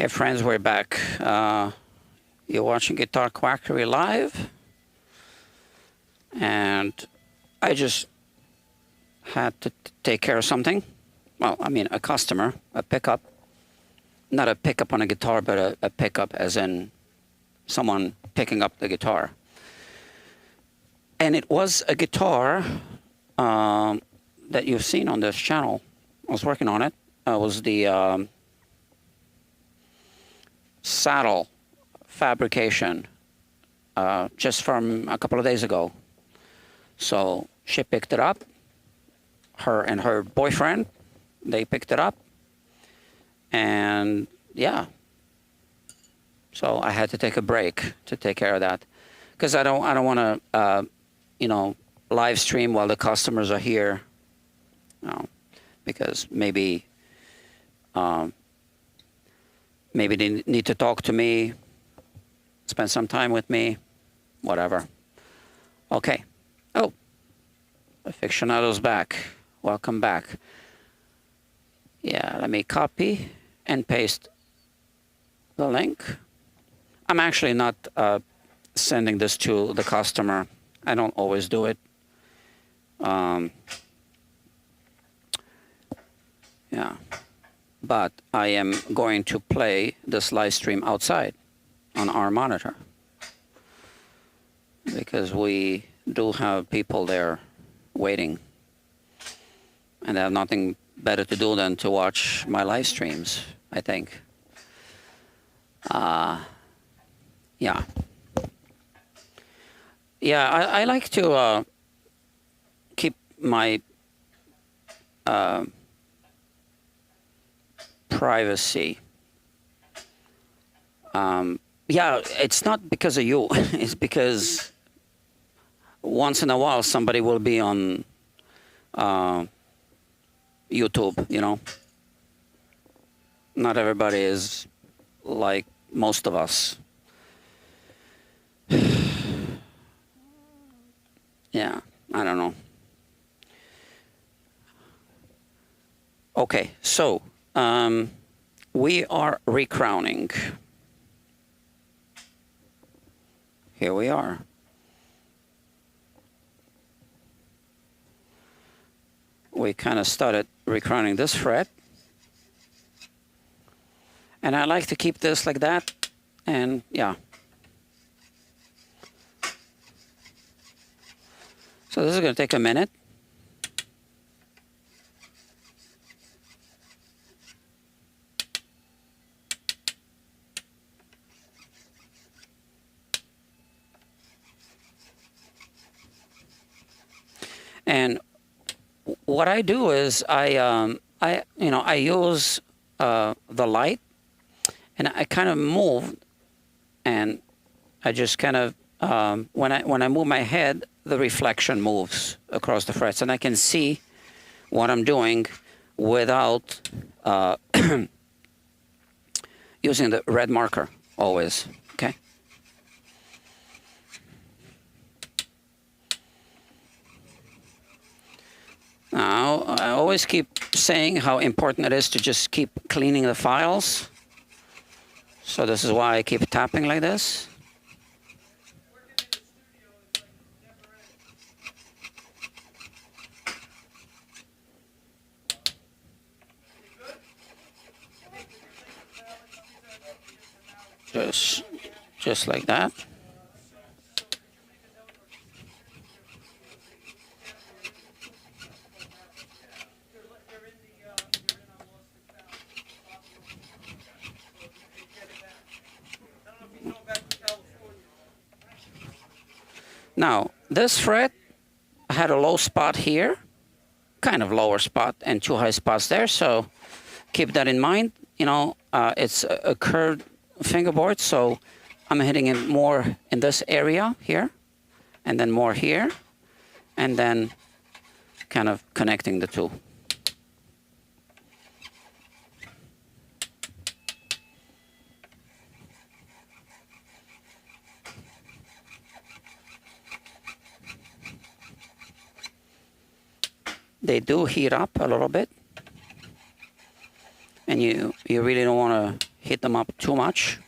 Hey friends, we're back. You're watching Guitar Quackery Live. And I just had to take care of something. Well, I mean, a customer, a pickup. Not a pickup on a guitar, but a pickup as in someone picking up the guitar. And it was a guitar that you've seen on this channel. I was working on it. It was the saddle fabrication just from a couple of days ago. So she picked it up. Her and her boyfriend, they picked it up. And yeah. So I had to take a break to take care of that. Because I don't want to, you know, live stream while the customers are here. You know, because maybe maybe they need to talk to me, spend some time with me, whatever. Okay. Oh, Aficionado's back. Welcome back. Yeah, let me copy and paste the link. I'm actually not sending this to the customer. I don't always do it. Yeah. But I am going to play this live stream outside on our monitor. Because we do have people there waiting. And they have nothing better to do than to watch my live streams, I think. Yeah. Yeah, I like to keep my privacy. Yeah, it's not because of you. It's because once in a while somebody will be on YouTube, you know. Not everybody is like most of us. Yeah, I don't know. Okay, so we are recrowning. Here we are. We kind of started recrowning this fret. And I like to keep this like that. And yeah. So this is going to take a minute. And what I do is I use the light, and I kind of move, and I just kind of when I move my head, the reflection moves across the frets, and I can see what I'm doing without using the red marker always. Okay. Now, I always keep saying how important it is to just keep cleaning the files. So this is why I keep tapping like this. Just like that. Now, this fret had a low spot here, kind of lower spot, and two high spots there, so keep that in mind. You know, it's a curved fingerboard, so I'm hitting it more in this area here, and then more here, and then kind of connecting the two. They do heat up a little bit. And you really don't want to hit them up too much.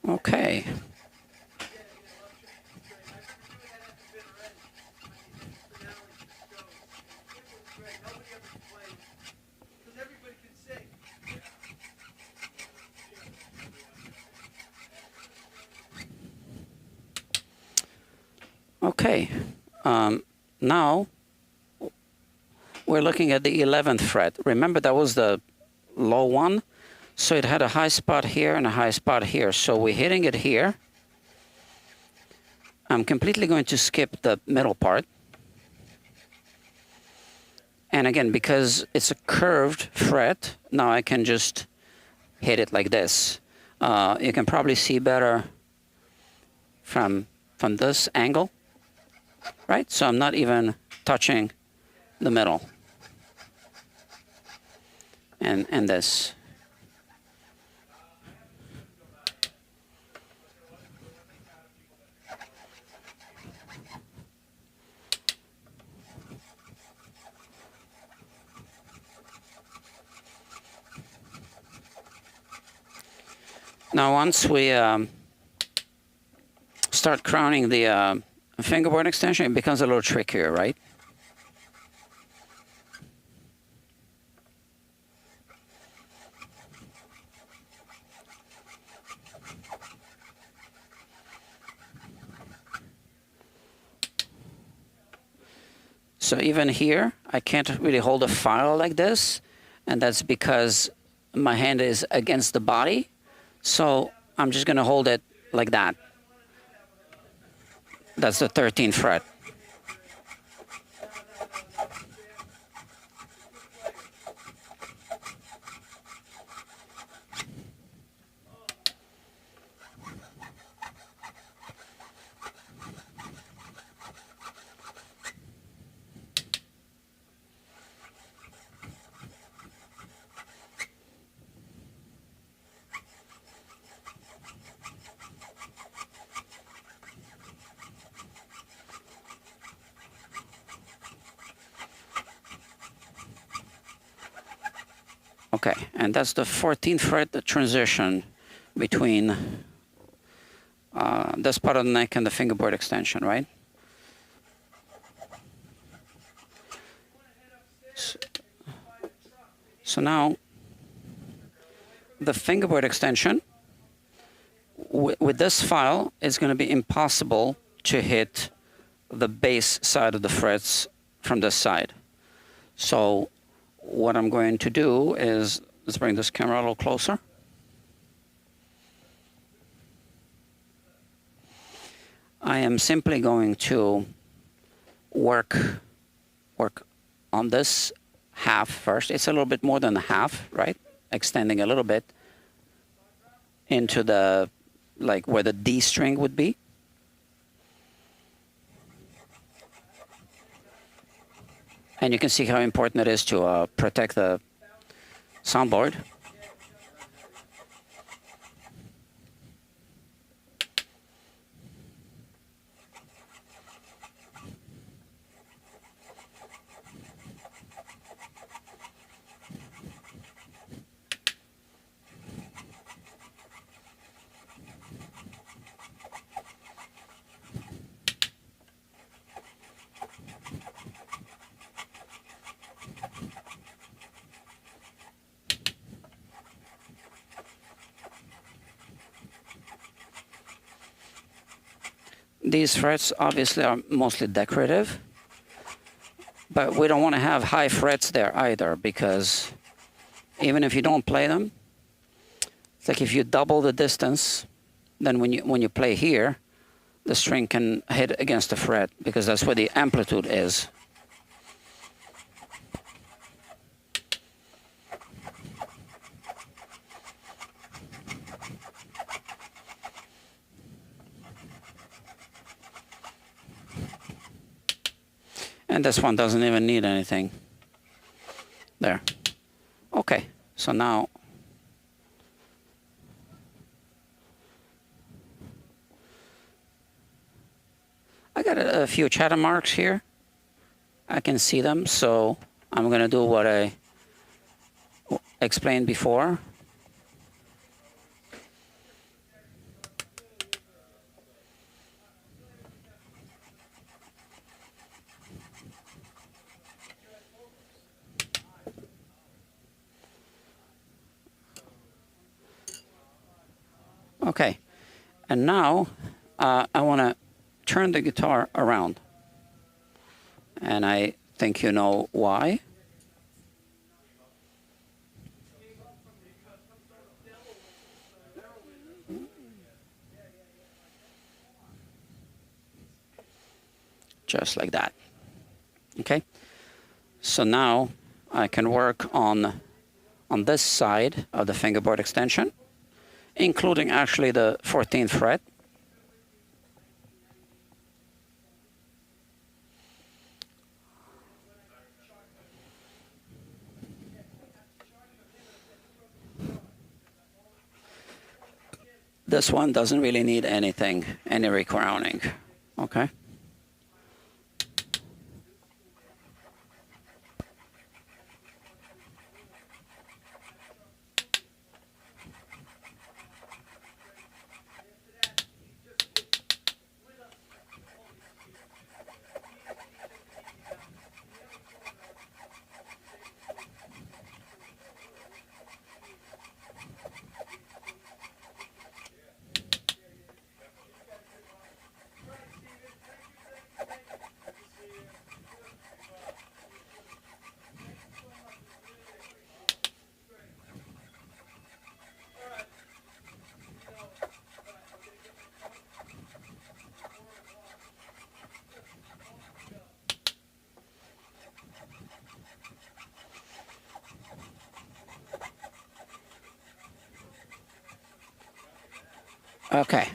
Okay. Okay. Now we're looking at the 11th fret. Remember that was the low one? So it had a high spot here and a high spot here. So we're hitting it here. I'm completely going to skip the middle part. And again, because it's a curved fret, now I can just hit it like this. You can probably see better from this angle, right? So I'm not even touching the middle. And this. Now, once we start crowning the fingerboard extension, it becomes a little trickier, right? So even here, I can't really hold a file like this, and that's because my hand is against the body. So I'm just going to hold it like that. That's the 13th fret. Okay, and that's the 14th fret, the transition between this part of the neck and the fingerboard extension, right? So now, the fingerboard extension, with this file, it's going to be impossible to hit the bass side of the frets from this side. So what I'm going to do is, let's bring this camera a little closer. I am simply going to work on this half first. It's a little bit more than the half, right? Extending a little bit into the, like where the D string would be. And you can see how important it is to protect the soundboard. These frets obviously are mostly decorative, but we don't want to have high frets there either, because even if you don't play them, it's like if you double the distance, then when you play here, the string can hit against the fret, because that's where the amplitude is. And this one doesn't even need anything. There. Okay, so now I got a few chatter marks here. I can see them, so I'm going to do what I explained before. Okay, and now I want to turn the guitar around. And I think you know why. Just like that. Okay, so now I can work on this side of the fingerboard extension, including actually the 14th fret. This one doesn't really need anything, any recrowning. Okay. Okay.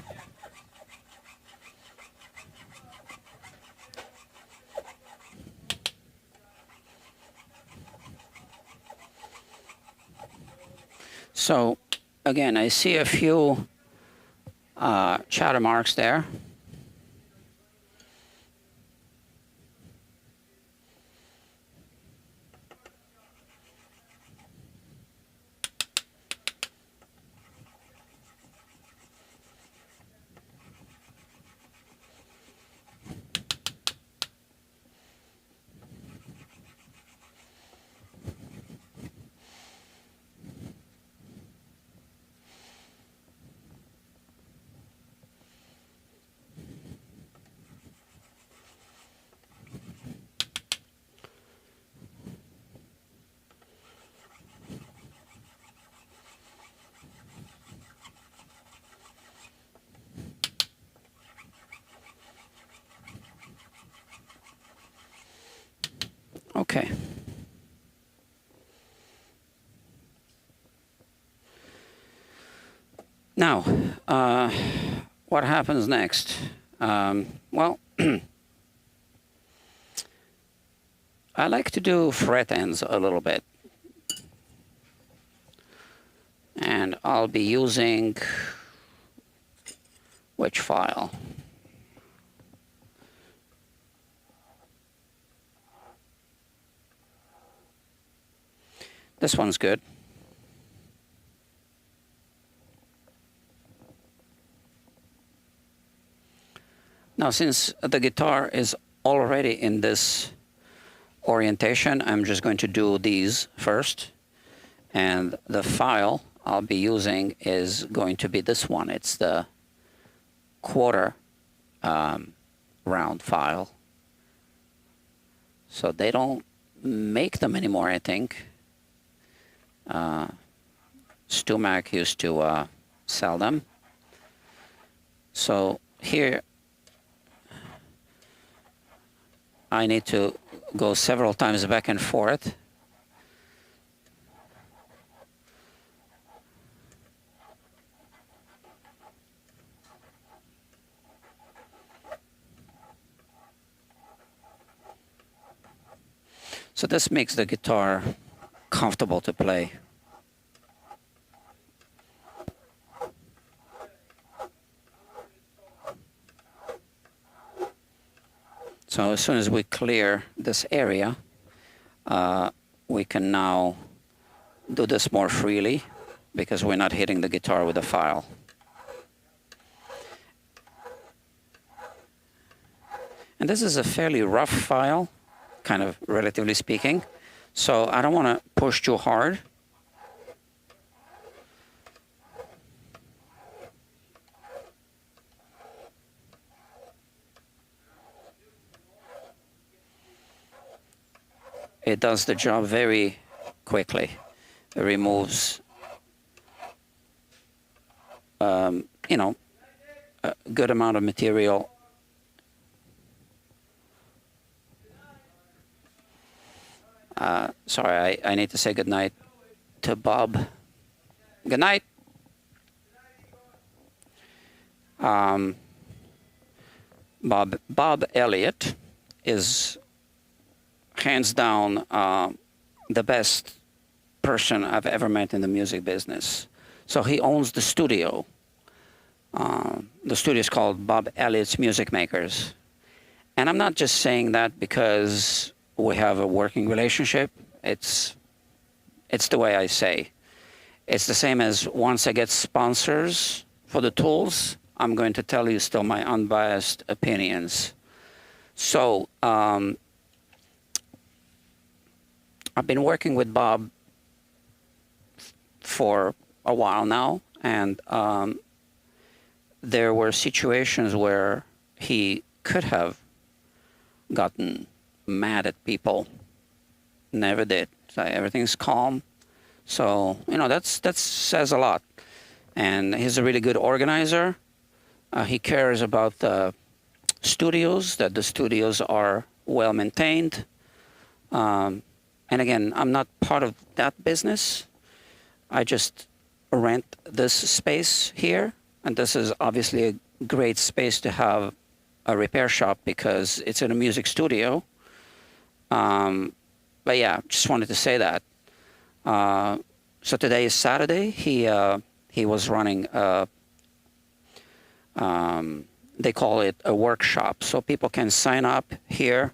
So again, I see a few chatter marks there. Okay. Now, what happens next? Well, I like to do fret ends a little bit. And I'll be using which file? This one's good. Now, since the guitar is already in this orientation, I'm just going to do these first. And the file I'll be using is going to be this one. It's the quarter round file. So they don't make them anymore, I think. StewMac used to sell them. So here I need to go several times back and forth. So this makes the guitar comfortable to play. So as soon as we clear this area, we can now do this more freely because we're not hitting the guitar with a file. And this is a fairly rough file, kind of relatively speaking. So I don't want to push too hard. It does the job very quickly. It removes, you know, a good amount of material. Sorry, I need to say goodnight to Bob. Good night. Bob Elliott is hands down the best person I've ever met in the music business. So he owns the studio. The studio is called Bob Elliott's Music Makers. And I'm not just saying that because we have a working relationship. It's the way I say. It's the same as once I get sponsors for the tools, I'm going to tell you still my unbiased opinions. So I've been working with Bob for a while now, and there were situations where he could have gotten mad at people. Never did. So everything's calm. So, you know, that says a lot. And he's a really good organizer. He cares about the studios, that the studios are well maintained. And again, I'm not part of that business. I just rent this space here. And this is obviously a great space to have a repair shop because it's in a music studio. But yeah, just wanted to say that. So today is Saturday. He was running, they call it a workshop. So people can sign up here.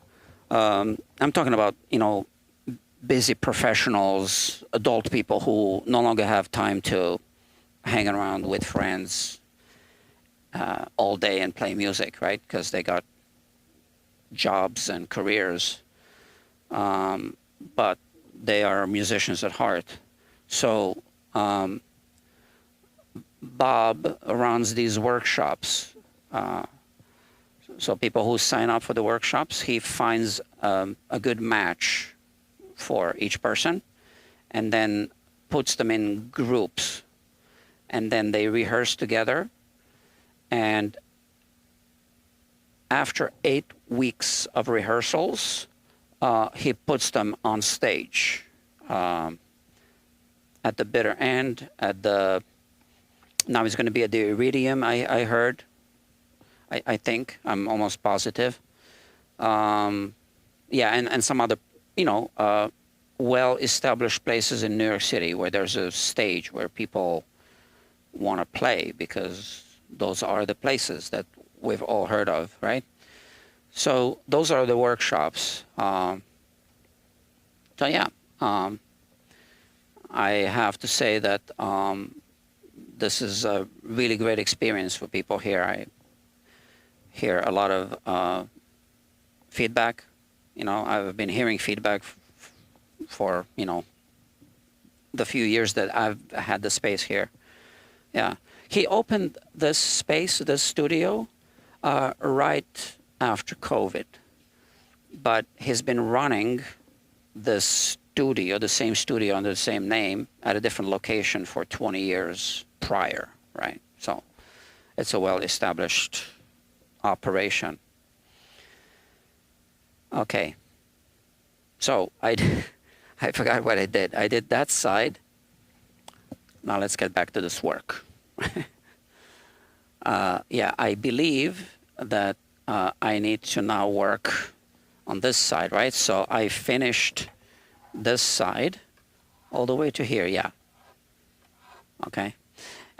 I'm talking about, you know, busy professionals, adult people who no longer have time to hang around with friends all day and play music, right? Because they got jobs and careers. But they are musicians at heart. So Bob runs these workshops. So people who sign up for the workshops, he finds a good match for each person and then puts them in groups. And then they rehearse together. And after 8 weeks of rehearsals, he puts them on stage at the bitter end. Now he's going to be at the Iridium, I heard. I think. I'm almost positive. Yeah, and some other, you know, well-established places in New York City where there's a stage where people want to play because those are the places that we've all heard of, right? So those are the workshops. So yeah, I have to say that this is a really great experience for people here. I hear a lot of feedback. You know, I've been hearing feedback for, you know, the few years that I've had the space here. Yeah. He opened this space, this studio, right after COVID. But he's been running this studio, the same studio under the same name, at a different location for 20 years prior, right? So it's a well-established operation. Okay. So I forgot what I did. I did that side. Now let's get back to this work. Yeah, I believe that I need to now work on this side, right? So I finished this side all the way to here, yeah. Okay.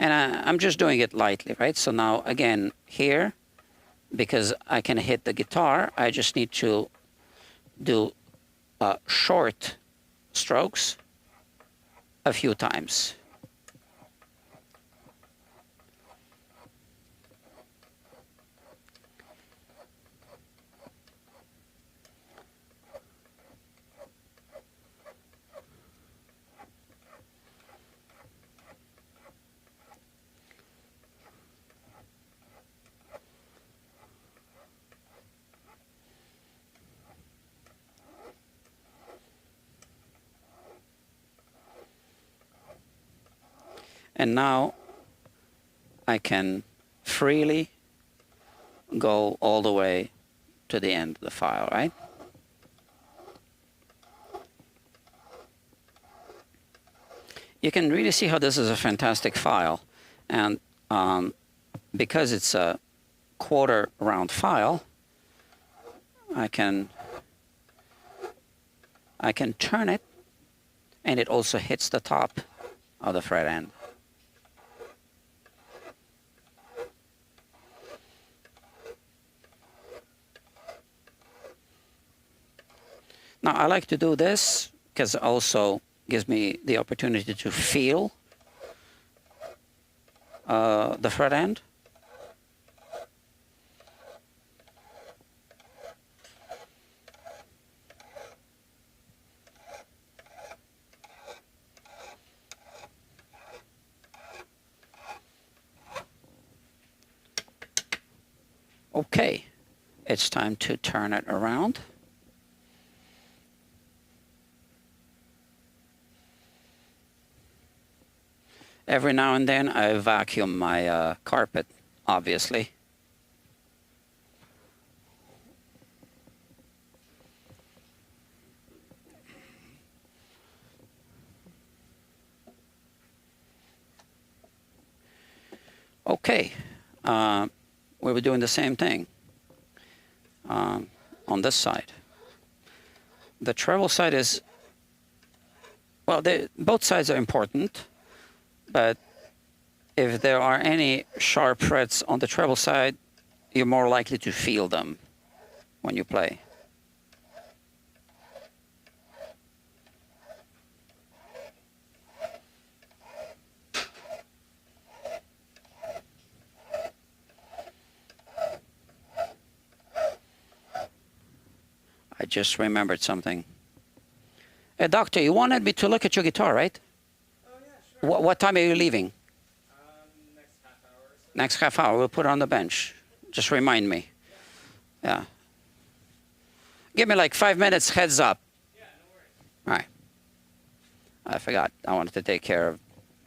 And I'm just doing it lightly, right? So now, again, here, because I can hit the guitar, I just need to do short strokes a few times. And now I can freely go all the way to the end of the file, right? You can really see how this is a fantastic file. And because it's a quarter round file, I can turn it, and it also hits the top of the fret end. Now, I like to do this because it also gives me the opportunity to feel the fret end. Okay, it's time to turn it around. Every now and then I vacuum my carpet, obviously. Okay, we were doing the same thing on this side. The treble side is, well, both sides are important. But if there are any sharp frets on the treble side, you're more likely to feel them when you play. I just remembered something. Hey, doctor, you wanted me to look at your guitar, right? What time are you leaving? Next half hour. Next half hour. We'll put it on the bench. Just remind me. Yeah. Give me like 5 minutes heads up. Yeah, no worries. All right. I forgot. I wanted to take care of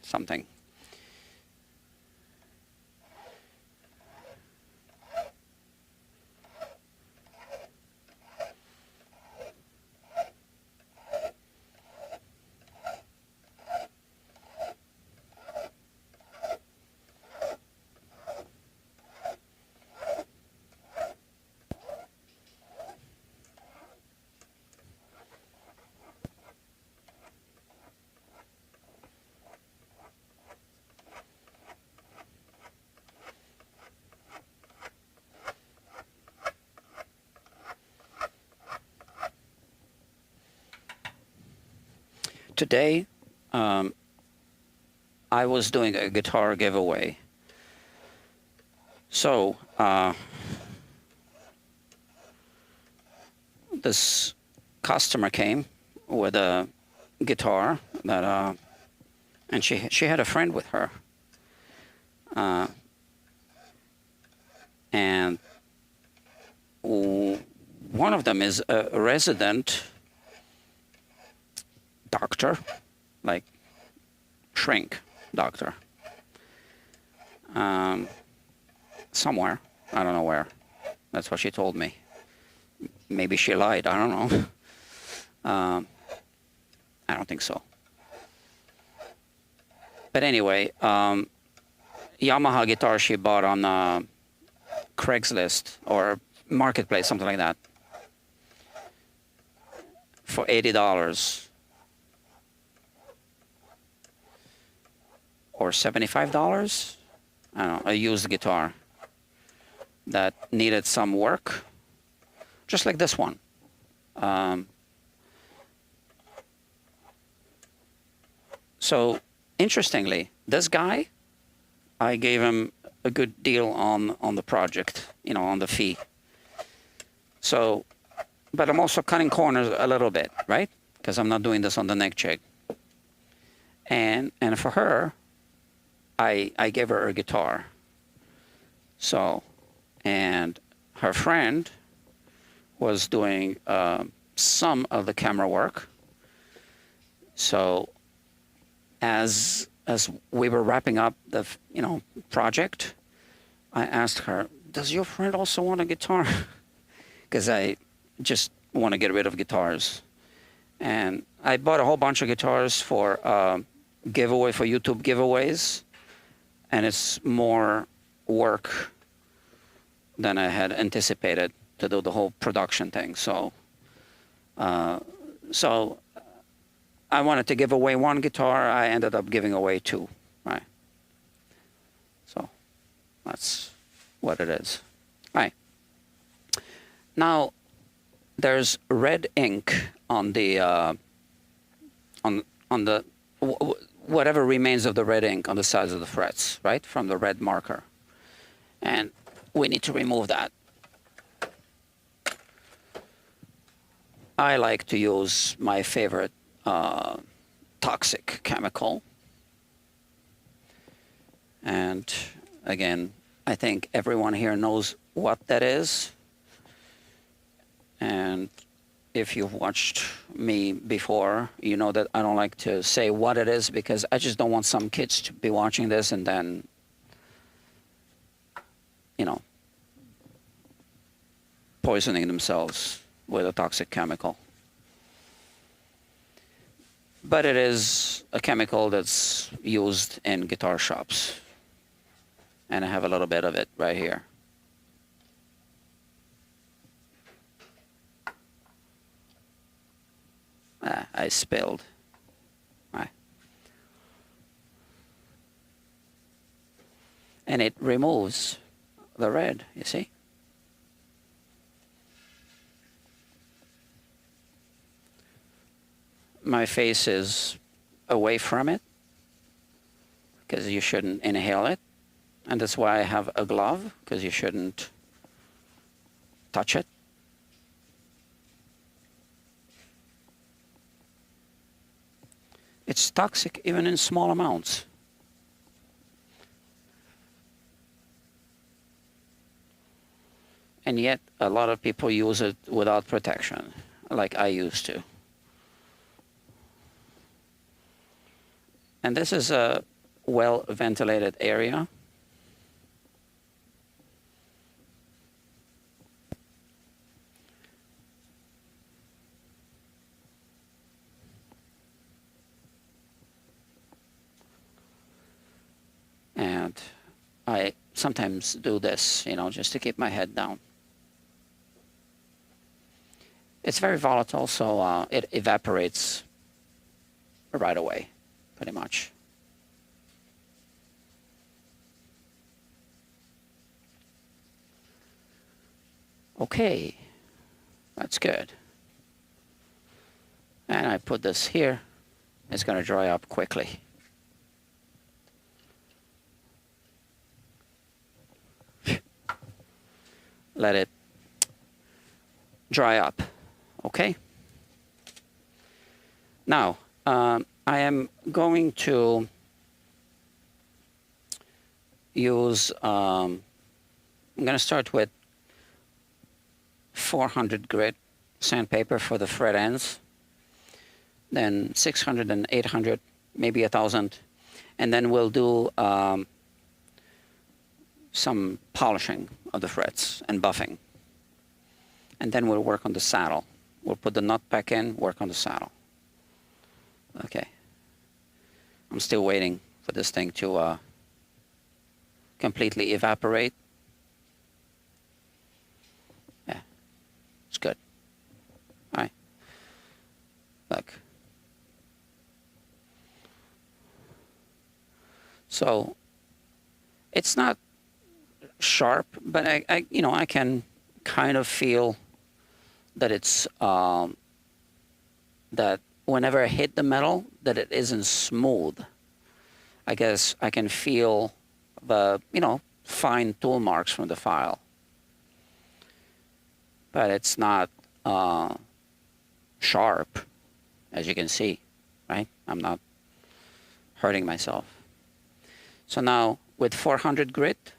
something. Today, I was doing a guitar giveaway. So, this customer came with a guitar that, and she had a friend with her. And one of them is a resident doctor, like shrink doctor, somewhere. I don't know where. That's what she told me. Maybe she lied. I don't know. I don't think so. But anyway, Yamaha guitar she bought on Craigslist or Marketplace, something like that, for $80. or $75. I don't know, a used guitar that needed some work, just like this one. So interestingly, this guy, I gave him a good deal on the project, you know, on the fee. So, but I'm also cutting corners a little bit, right? Because I'm not doing this on the neck jig. And for her, I gave her a guitar. So, and her friend was doing some of the camera work. So, as we were wrapping up the project, I asked her, "Does your friend also want a guitar?" Because I just want to get rid of guitars, and I bought a whole bunch of guitars for giveaway for YouTube giveaways, and it's more work than I had anticipated to do the whole production thing. So, so I wanted to give away one guitar. I ended up giving away two, right? So that's what it is. Right. Now, there's red ink on the whatever remains of the red ink on the sides of the frets, right, from the red marker, and we need to remove that. I like to use my favorite toxic chemical, and again, I think everyone here knows what that is. And if you've watched me before, you know that I don't like to say what it is because I just don't want some kids to be watching this and then, you know, poisoning themselves with a toxic chemical. But it is a chemical that's used in guitar shops. And I have a little bit of it right here. I spilled. Right. And it removes the red, you see? My face is away from it because you shouldn't inhale it. And that's why I have a glove, because you shouldn't touch it. It's toxic even in small amounts. And yet a lot of people use it without protection, like I used to. And this is a well-ventilated area. And I sometimes do this, you know, just to keep my head down. It's very volatile, so it evaporates right away, pretty much. Okay, that's good. And I put this here. It's going to dry up quickly. Let it dry up, okay? Now, I am going to use, I'm going to start with 400 grit sandpaper for the fret ends, then 600 and 800, maybe 1,000, and then we'll do some polishing of the frets and buffing. And then we'll work on the saddle. We'll put the nut back in, work on the saddle. Okay. I'm still waiting for this thing to completely evaporate. Yeah, it's good. All right. Look. So it's not sharp, but I can kind of feel that it's that whenever I hit the metal, that it isn't smooth. I guess I can feel the fine tool marks from the file, but it's not sharp, as you can see, right? I'm not hurting myself. So now with 400 grit,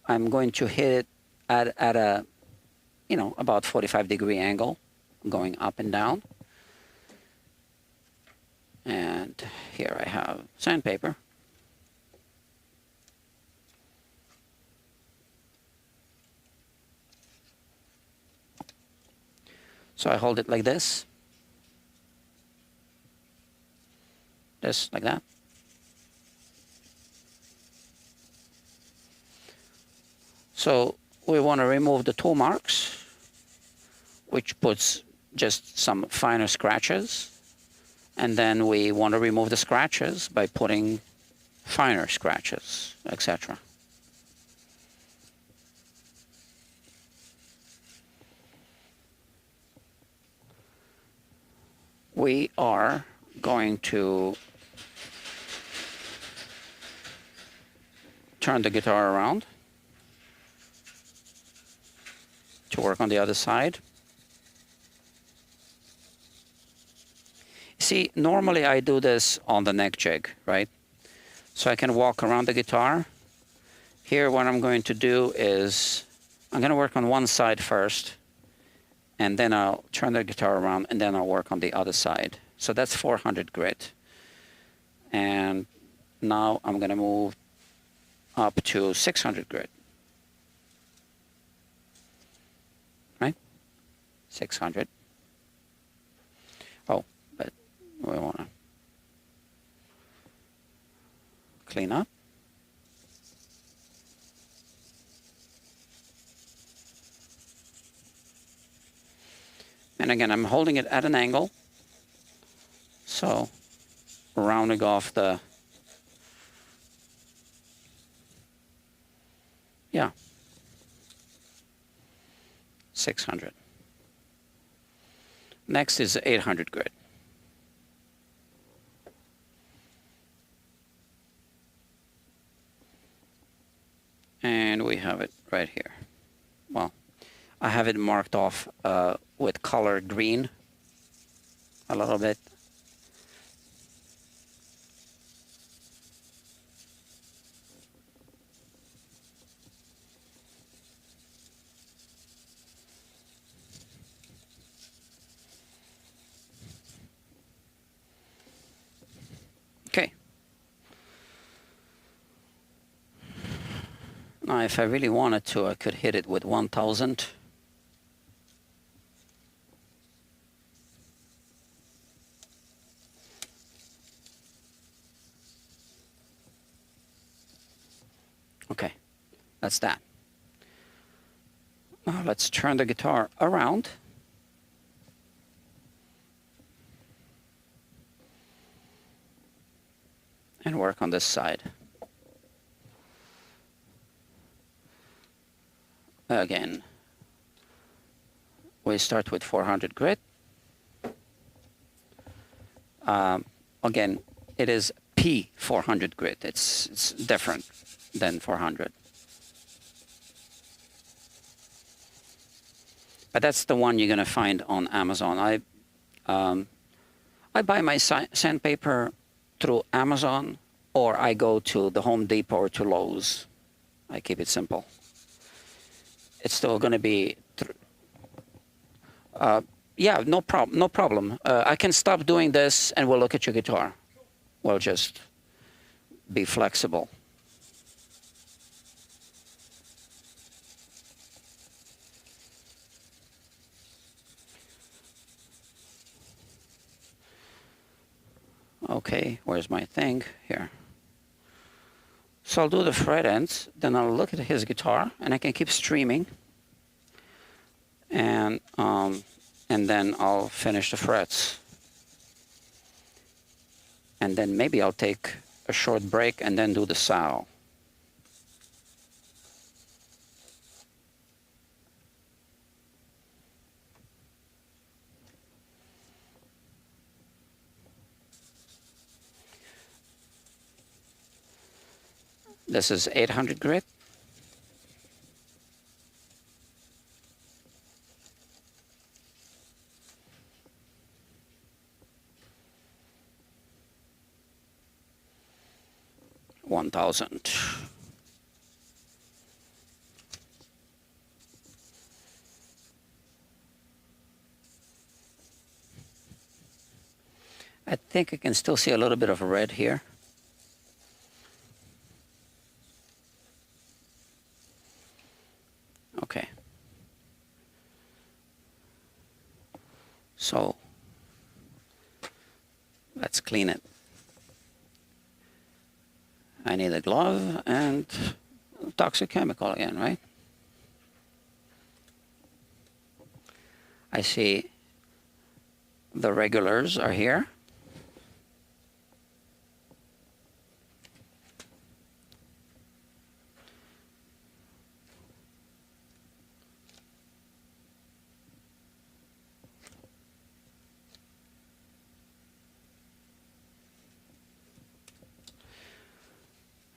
I'm going to hit it at a about 45-degree angle, going up and down. And here I have sandpaper. So I hold it like this, just like that. So we want to remove the tool marks, which puts just some finer scratches. And then we want to remove the scratches by putting finer scratches, etc. We are going to turn the guitar around to work on the other side. See, normally I do this on the neck jig, right? So I can walk around the guitar. Here what I'm going to do is I'm going to work on one side first, and then I'll turn the guitar around, and then I'll work on the other side. So that's 400 grit. And now I'm going to move up to 600 grit. Right? 600. Oh, but we want to clean up. And again, I'm holding it at an angle. So rounding off the, yeah, 600. Next is 800 grit. And we have it right here. Well, I have it marked off with color green a little bit. Okay. Now, if I really wanted to, I could hit it with 1000. Okay, that's that. Now let's turn the guitar around. And work on this side. Again, we start with 400 grit. Again, it is P400 grit. It's different than 400. But that's the one you're going to find on Amazon. I buy my sandpaper through Amazon, or I go to the Home Depot or to Lowe's. I keep it simple. It's still going to be, yeah, no problem. No problem. I can stop doing this, and we'll look at your guitar. We'll just be flexible. Okay, where's my thing? Here. So I'll do the fret ends, then I'll look at his guitar, and I can keep streaming. And then I'll finish the frets. And then maybe I'll take a short break and then do the sow. This is 800 grit. $1,000. I think I can still see a little bit of red here. Okay. So let's clean it. I need a glove and toxic chemical again, right? I see the regulars are here.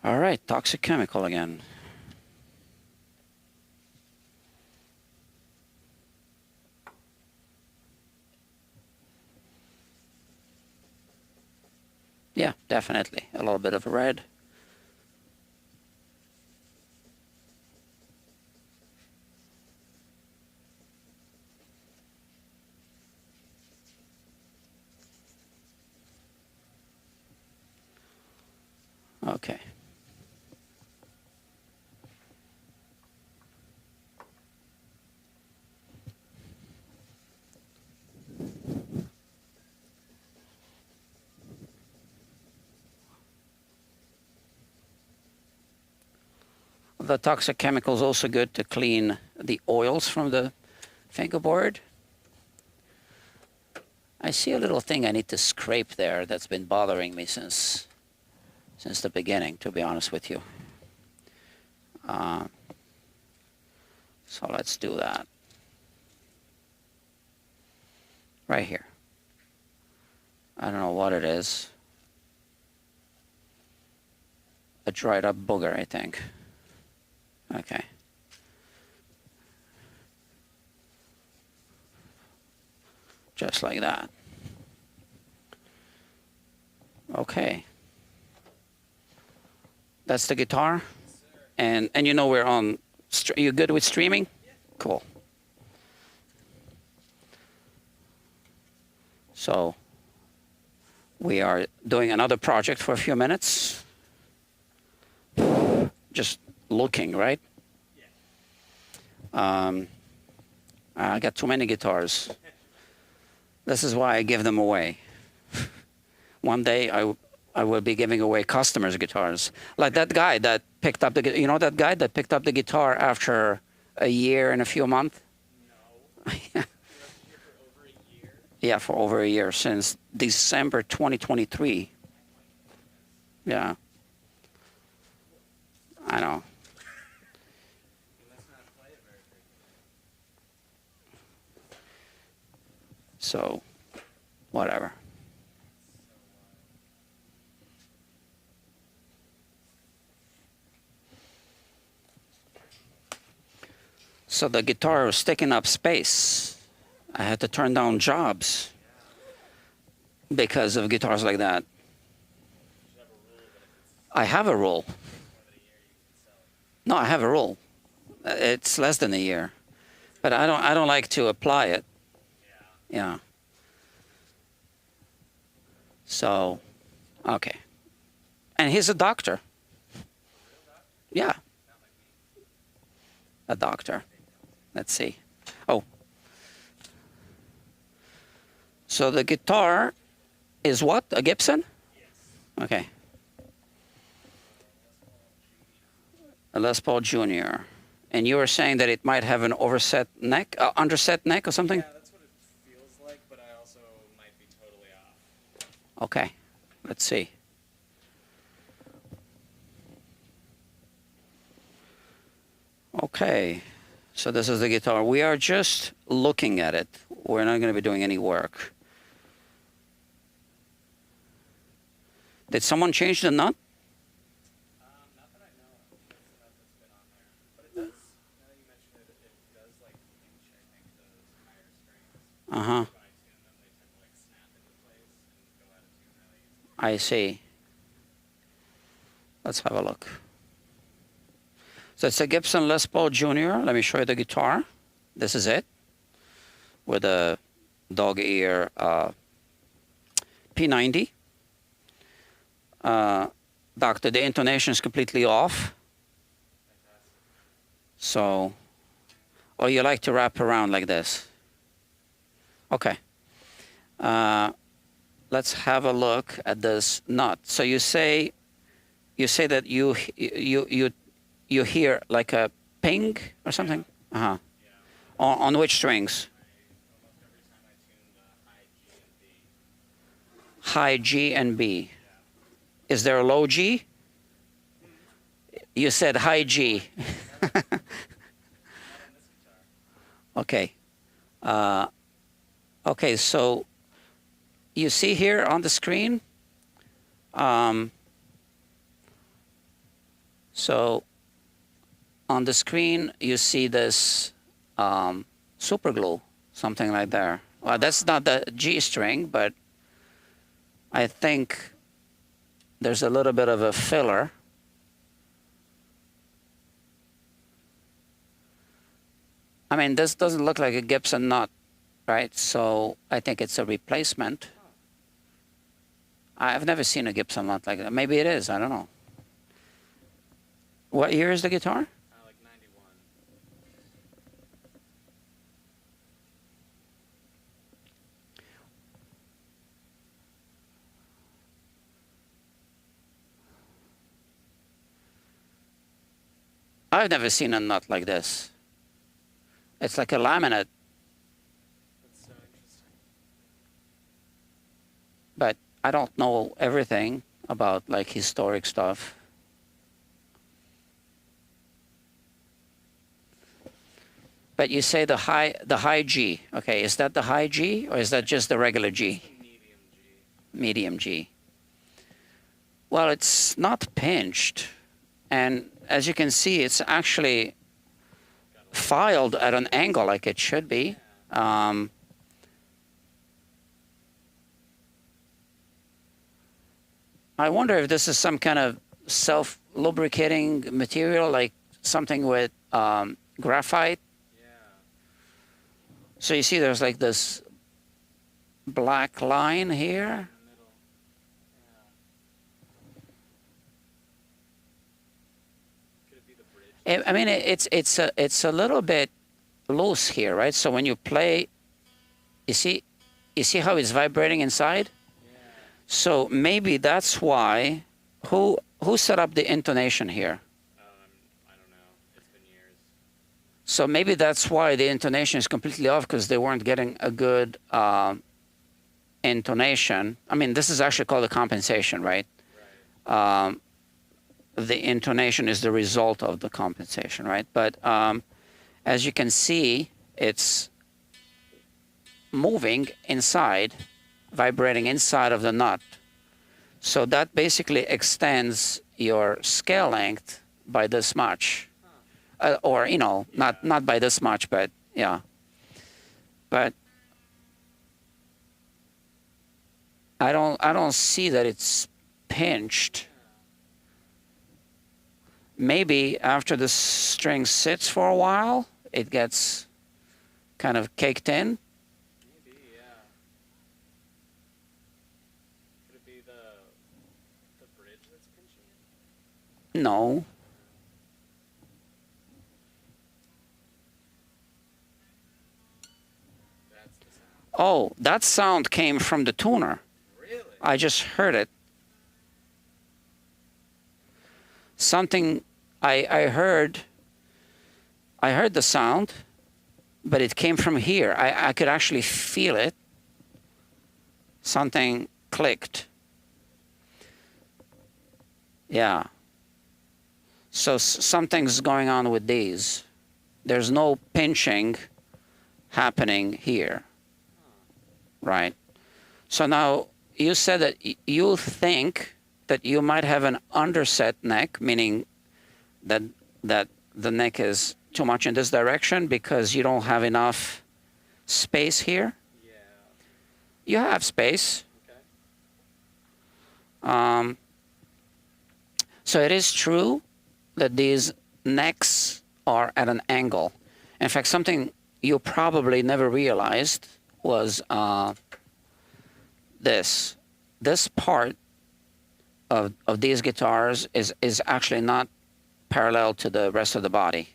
All right, toxic chemical again. Yeah, definitely. A little bit of red. Okay. The toxic chemical is also good to clean the oils from the fingerboard. I see a little thing I need to scrape there that's been bothering me since the beginning, to be honest with you. So let's do that. Right here. I don't know what it is. A dried up booger, I think. Okay. Just like that. Okay. That's the guitar? And you know we're on, you good with streaming? Yeah. Cool. So we are doing another project for a few minutes. Just looking, right? Yeah. I got too many guitars. This is why I give them away. One day I will be giving away customers' guitars. Like that guy that picked up the, you know that guy that picked up the guitar after a year and a few months? No. You were here for over a year? Yeah, for over a year, since December 2023. Yeah. I know. You must not play it very frequently. So, whatever. So the guitar was taking up space. I had to turn down jobs because of guitars like that. You should have a rule that if it's I have a rule. more than a year, you can sell it. No, I have a rule. It's less than a year, but I don't like to apply it. Yeah. Yeah. So, okay. And he's a doctor. A real doctor? Yeah, Not like me. a doctor. Let's see. Oh. So the guitar is what? A Gibson? Yes. Okay. A Les Paul Jr. And you were saying that it might have an overset neck, underset neck or something? Yeah, that's what it feels like, but I also might be totally off. Okay. Let's see. Okay, so this is the guitar. We are just looking at it. We're not going to be doing any work. Did someone change the nut? Not that I know of. That's the nut that's been on there. But it does, now that you mention it, it does like pinch, I think, those higher strings. Uh-huh. When I tune them, they tend to like snap into place and go out of tune really easily. I see. Let's have a look. So it's a Gibson Les Paul Junior. Let me show you the guitar. This is it, with a dog ear P90. Doctor, the intonation is completely off. So, or you like to wrap around like this? Okay. Let's have a look at this nut. So you say that you hear like a ping or something? Uh-huh. Yeah. On which strings? Almost every time I tune the high G and B. High G and B. Yeah. Is there a low G? You said high G. Not on this guitar. Okay. Okay, so you see here on the screen, so on the screen you see this super glue, something like that. Well, that's not the G string, but I think there's a little bit of a filler. I mean, this doesn't look like a Gibson nut, right? So I think it's a replacement. I've never seen a Gibson nut like that. Maybe it is, I don't know. What year is the guitar? Like 91. I've never seen a nut like this. It's like a laminate, That's so interesting. but I don't know everything about like historic stuff. But you say the high G. Okay, is that the high G or is that just the regular G? Medium G. Medium G. Well, it's not pinched, and as you can see, it's actually filed at an angle like it should be. I wonder if this is some kind of self-lubricating material, like something with graphite. Yeah. So you see there's like this black line here. In the middle. Yeah. Could it be the bridge? I mean, it's a little bit loose here, right? So when you play, you see how it's vibrating inside. Yeah. So maybe that's why. Who set up the intonation here? I don't know. It's been years. So maybe that's why the intonation is completely off, because they weren't getting a good intonation. I mean, this is actually called a compensation, right? Right. The intonation is the result of the compensation, right? But as you can see, it's moving inside, vibrating inside of the nut. So that basically extends your scale length by this much. Or, you know, not by this much, but yeah. But I don't see that it's pinched. Maybe after the string sits for a while, it gets kind of caked in. Maybe, yeah. Could it be the bridge that's pinching it? No. That's the sound. Oh, that sound came from the tuner. Really? I just heard it. Something I heard the sound, but it came from here. I could actually feel it. Something clicked. Yeah. So something's going on with these. There's no pinching happening here, right? So now you said that you think that you might have an underset neck, meaning that the neck is too much in this direction because you don't have enough space here. Yeah. You have space. Okay. So it is true that these necks are at an angle. In fact, something you probably never realized was this. This part of these guitars is actually not parallel to the rest of the body.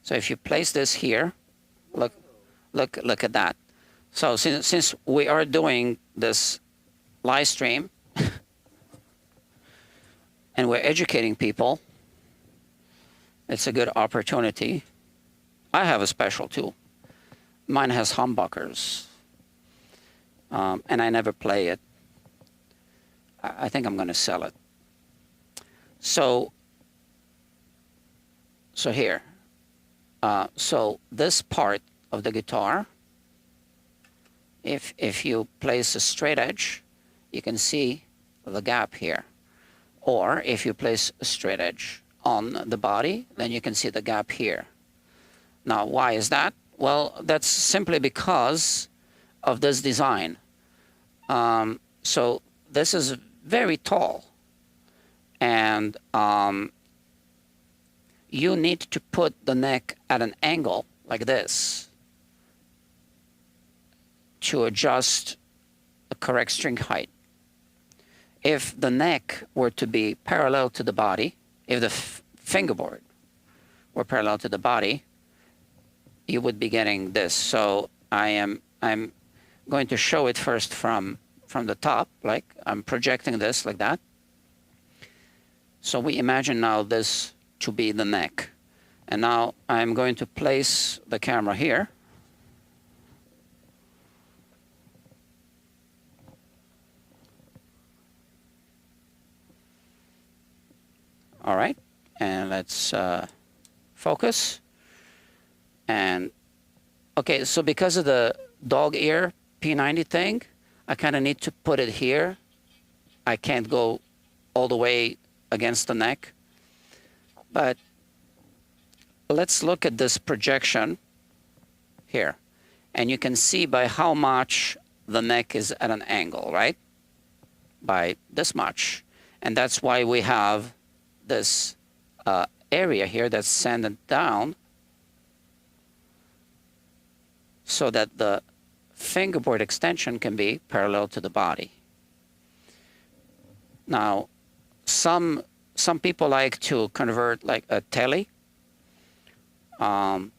So if you place this here, look at that. So since we are doing this live stream and we're educating people, it's a good opportunity. I have a special too. Mine has humbuckers, and I never play it. I think I'm going to sell it. So here. So this part of the guitar, if you place a straight edge, you can see the gap here. Or if you place a straight edge on the body, then you can see the gap here. Now, why is that? Well, that's simply because of this design. So this is very tall, and you need to put the neck at an angle like this to adjust the correct string height. If the neck were to be parallel to the body, if the fingerboard were parallel to the body, you would be getting this. So I'm going to show it first from the top, like I'm projecting this like that. So we imagine now this to be the neck. And now I'm going to place the camera here. All right, and let's focus. And okay, so because of the dog ear P90 thing, I kind of need to put it here. I can't go all the way against the neck. But let's look at this projection here. And you can see by how much the neck is at an angle, right? By this much. And that's why we have this area here that's sanded down so that the fingerboard extension can be parallel to the body. Now, some people like to convert like a telly to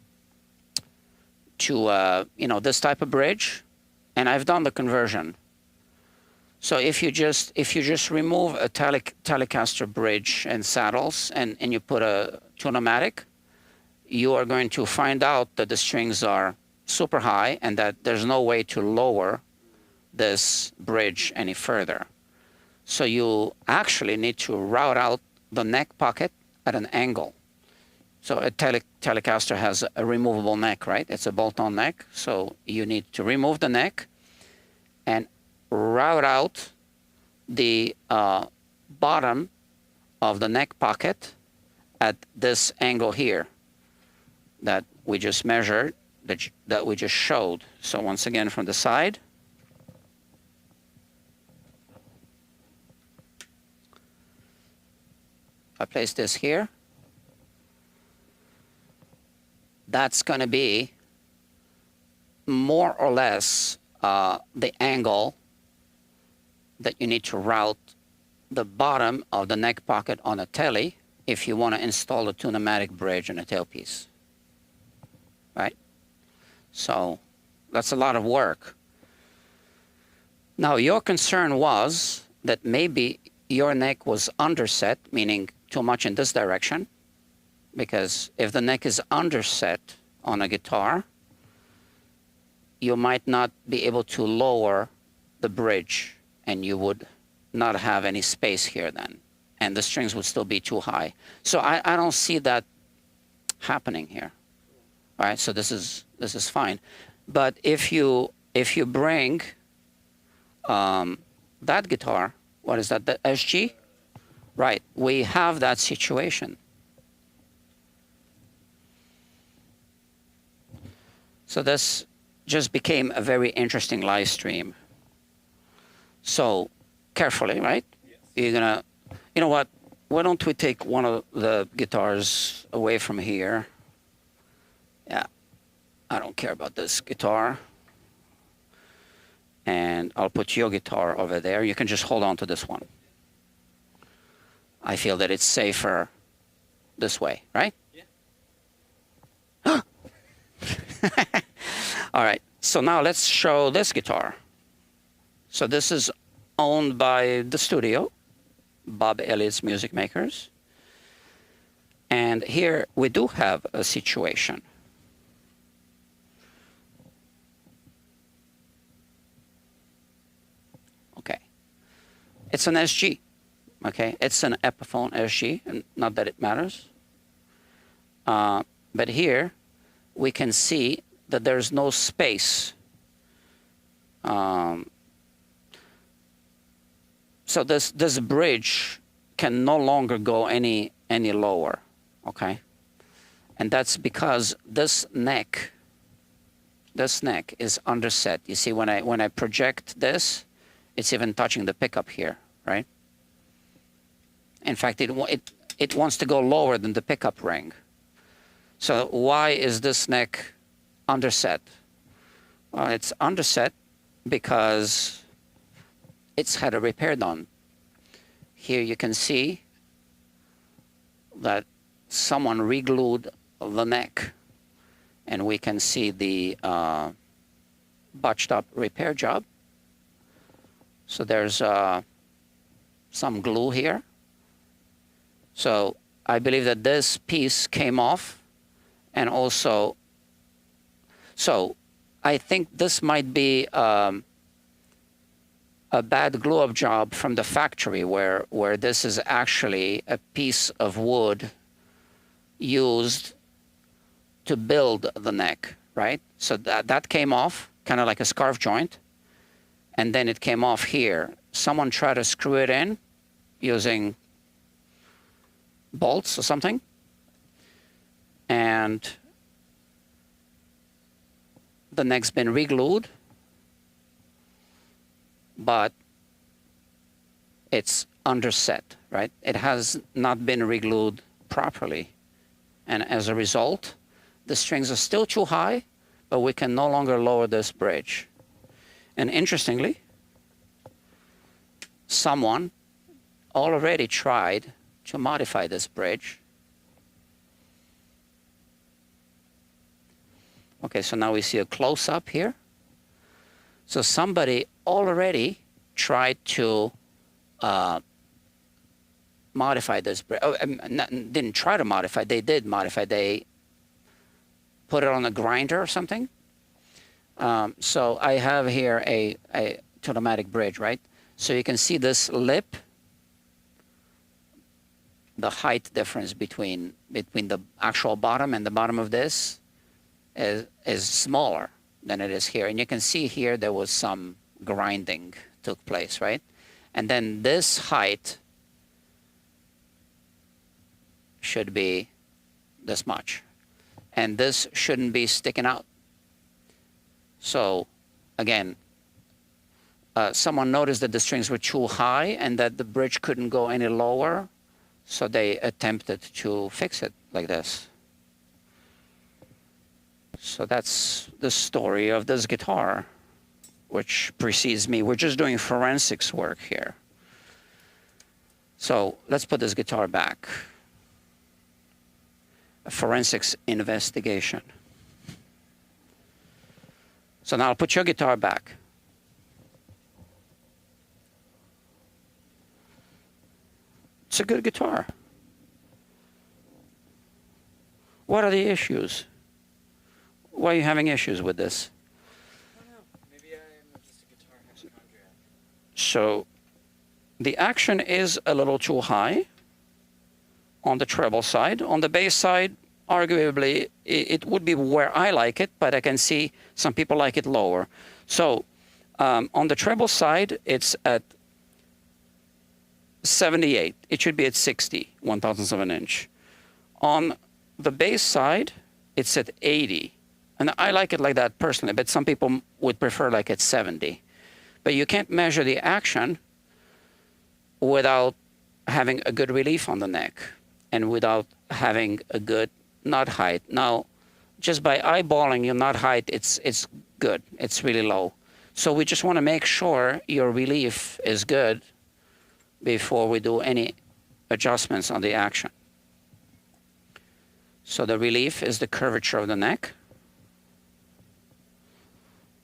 this type of bridge, and I've done the conversion. So if you just remove a Telecaster bridge and saddles and you put a Tune-o-matic, you are going to find out that the strings are super high and that there's no way to lower this bridge any further. So you actually need to route out the neck pocket at an angle. So a Telecaster has a removable neck, right? It's a bolt-on neck. So you need to remove the neck and route out the bottom of the neck pocket at this angle here that we just measured, that we just showed. So once again from the side. I place this here. That's going to be more or less the angle that you need to route the bottom of the neck pocket on a telly if you want to install a Tune-o-matic bridge and a tailpiece, right? So that's a lot of work. Now, your concern was that maybe your neck was underset, meaning too much in this direction, because if the neck is underset on a guitar, you might not be able to lower the bridge, and you would not have any space here then, and the strings would still be too high. So I don't see that happening here. All right, so this is fine. But if you bring that guitar, what is that? The SG, right? We have that situation. So this just became a very interesting live stream. So carefully, right? Yes. You're gonna, you know what? Why don't we take one of the guitars away from here? Yeah, I don't care about this guitar. And I'll put your guitar over there. You can just hold on to this one. I feel that it's safer this way, right? Yeah. All right, so now let's show this guitar. So this is owned by the studio, Bob Elliott's Music Makers. And here we do have a situation. Okay, it's an SG. Okay, it's an Epiphone SG, and not that it matters. But here we can see that there's no space. So this bridge can no longer go any lower, okay? And that's because this neck is underset. You see, when I project this, it's even touching the pickup here, right? In fact, it wants to go lower than the pickup ring. So why is this neck underset? Well, it's underset because it's had a repair done. Here you can see that someone re-glued the neck, and we can see the botched up repair job. So there's some glue here. So I believe that this piece came off, and also, so I think this might be a bad glue-up job from the factory where this is actually a piece of wood used to build the neck, right? So that came off, kind of like a scarf joint, and then it came off here. Someone tried to screw it in using bolts or something, and the neck's been re-glued, but it's underset, right? It has not been re-glued properly, and as a result, the strings are still too high, but we can no longer lower this bridge. And interestingly, someone already tried to modify this bridge. Okay, so now we see a close-up here. So somebody already tried to modify this bridge. Oh, didn't try to modify, they did modify. They put it on a grinder or something. So I have here a automatic bridge, right? So you can see this lip, the height difference between the actual bottom and the bottom of this is smaller than it is here. And you can see here there was some grinding took place, right? And then this height should be this much. And this shouldn't be sticking out. So again, someone noticed that the strings were too high and that the bridge couldn't go any lower. So they attempted to fix it like this. So that's the story of this guitar, which precedes me. We're just doing forensics work here. So let's put this guitar back. A forensics investigation. So now I'll put your guitar back. It's a good guitar. What are the issues? Why are you having issues with this? I don't know. Maybe I'm just a guitar hypochondriac. So the action is a little too high on the treble side. On the bass side, arguably, it would be where I like it, but I can see some people like it lower. So on the treble side, it's at 78. It should be at 60, 1,000th of an inch. On the bass side, it's at 80. And I like it like that personally, but some people would prefer like at 70. But you can't measure the action without having a good relief on the neck and without having a good knot height. Now, just by eyeballing your knot height, it's good. It's really low. So we just want to make sure your relief is good before we do any adjustments on the action. So the relief is the curvature of the neck,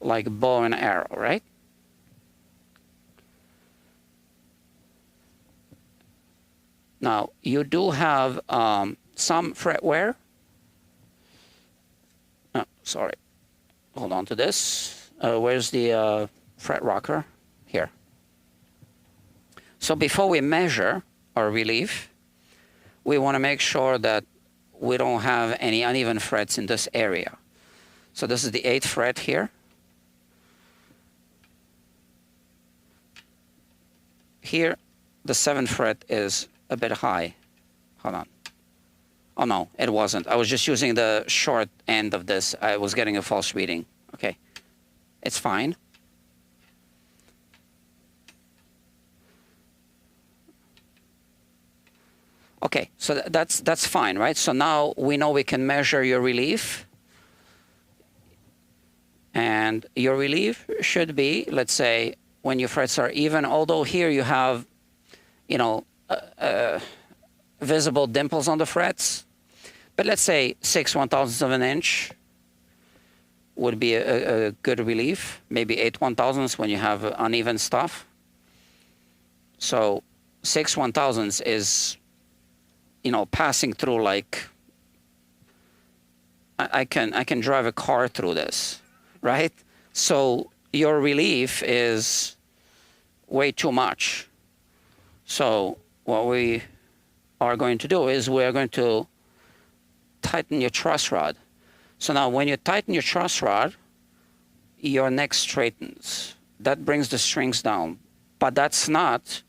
like bow and arrow, right? Now, you do have some fret wear. Oh, sorry. Hold on to this. Where's the fret rocker? Here. So before we measure our relief, we want to make sure that we don't have any uneven frets in this area. So this is the 8th fret here. Here, the 7th fret is a bit high. Hold on. Oh no, it wasn't. I was just using the short end of this. I was getting a false reading. Okay, it's fine. Okay, so that's fine, right? So now we know we can measure your relief. And your relief should be, let's say, when your frets are even, although here you have, you know, visible dimples on the frets. But let's say 6 1,000ths of an inch would be a good relief. Maybe 8 1,000ths when you have uneven stuff. So 6 1,000ths is, you know, passing through like I can drive a car through this, right? So your relief is way too much. So what we are going to do is we're going to tighten your truss rod. So now when you tighten your truss rod, your neck straightens. That brings the strings down. But that's not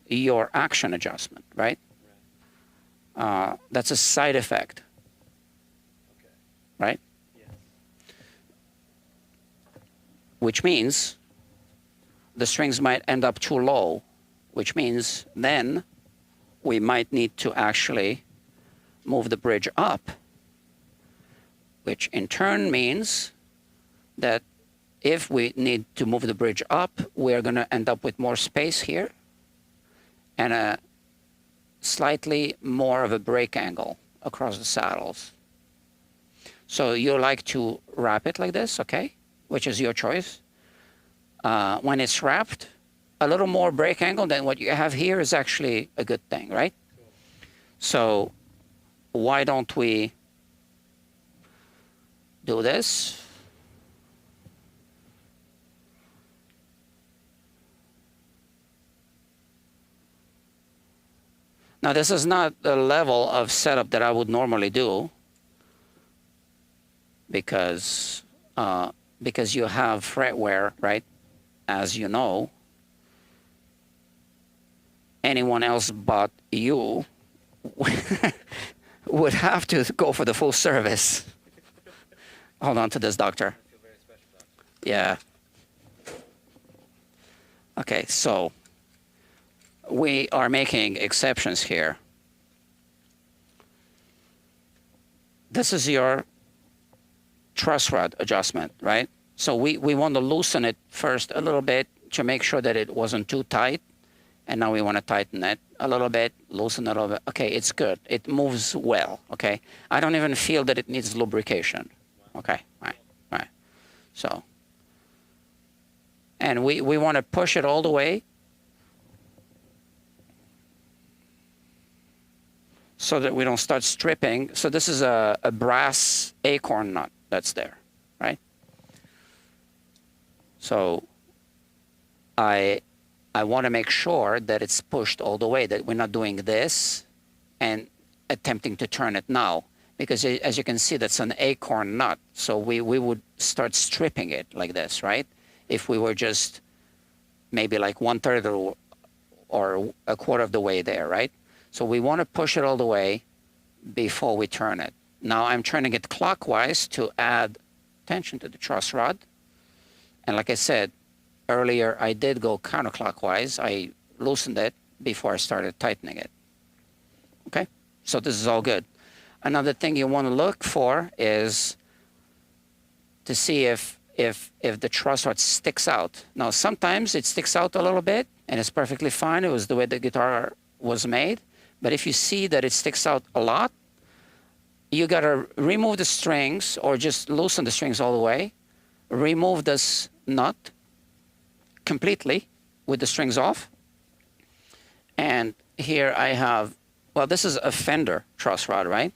your action adjustment, right? That's a side effect. Okay. Right? Yes. Which means the strings might end up too low, which means then we might need to actually move the bridge up, which in turn means that if we need to move the bridge up, we're going to end up with more space here and a slightly more of a break angle across the saddles. So you like to wrap it like this, okay, which is your choice. When it's wrapped, a little more break angle than what you have here is actually a good thing, right? Cool. So why don't we do this? Now, this is not the level of setup that I would normally do because you have fret wear, right? As you know, anyone else but you would have to go for the full service. Hold on to this, doctor. I feel very special, doctor. Yeah. Okay, so we are making exceptions here. This is your truss rod adjustment, right? So we want to loosen it first a little bit to make sure that it wasn't too tight. And now we want to tighten it a little bit, loosen it a little bit. Okay, it's good. It moves well, okay? I don't even feel that it needs lubrication. Okay, right. So, and we want to push it all the way so that we don't start stripping. So this is a brass acorn nut that's there, right? So I want to make sure that it's pushed all the way, that we're not doing this. And attempting to turn it now, because as you can see, that's an acorn nut. So we would start stripping it like this, right? If we were just maybe like 1/3 or a quarter of the way there, right? So we want to push it all the way before we turn it. Now I'm turning it clockwise to add tension to the truss rod. And like I said earlier, I did go counterclockwise. I loosened it before I started tightening it. Okay, so this is all good. Another thing you want to look for is to see if the truss rod sticks out. Now sometimes it sticks out a little bit and it's perfectly fine. It was the way the guitar was made. But if you see that it sticks out a lot, you gotta remove the strings or just loosen the strings all the way. Remove this nut completely with the strings off. And here I have, well, this is a Fender truss rod, right?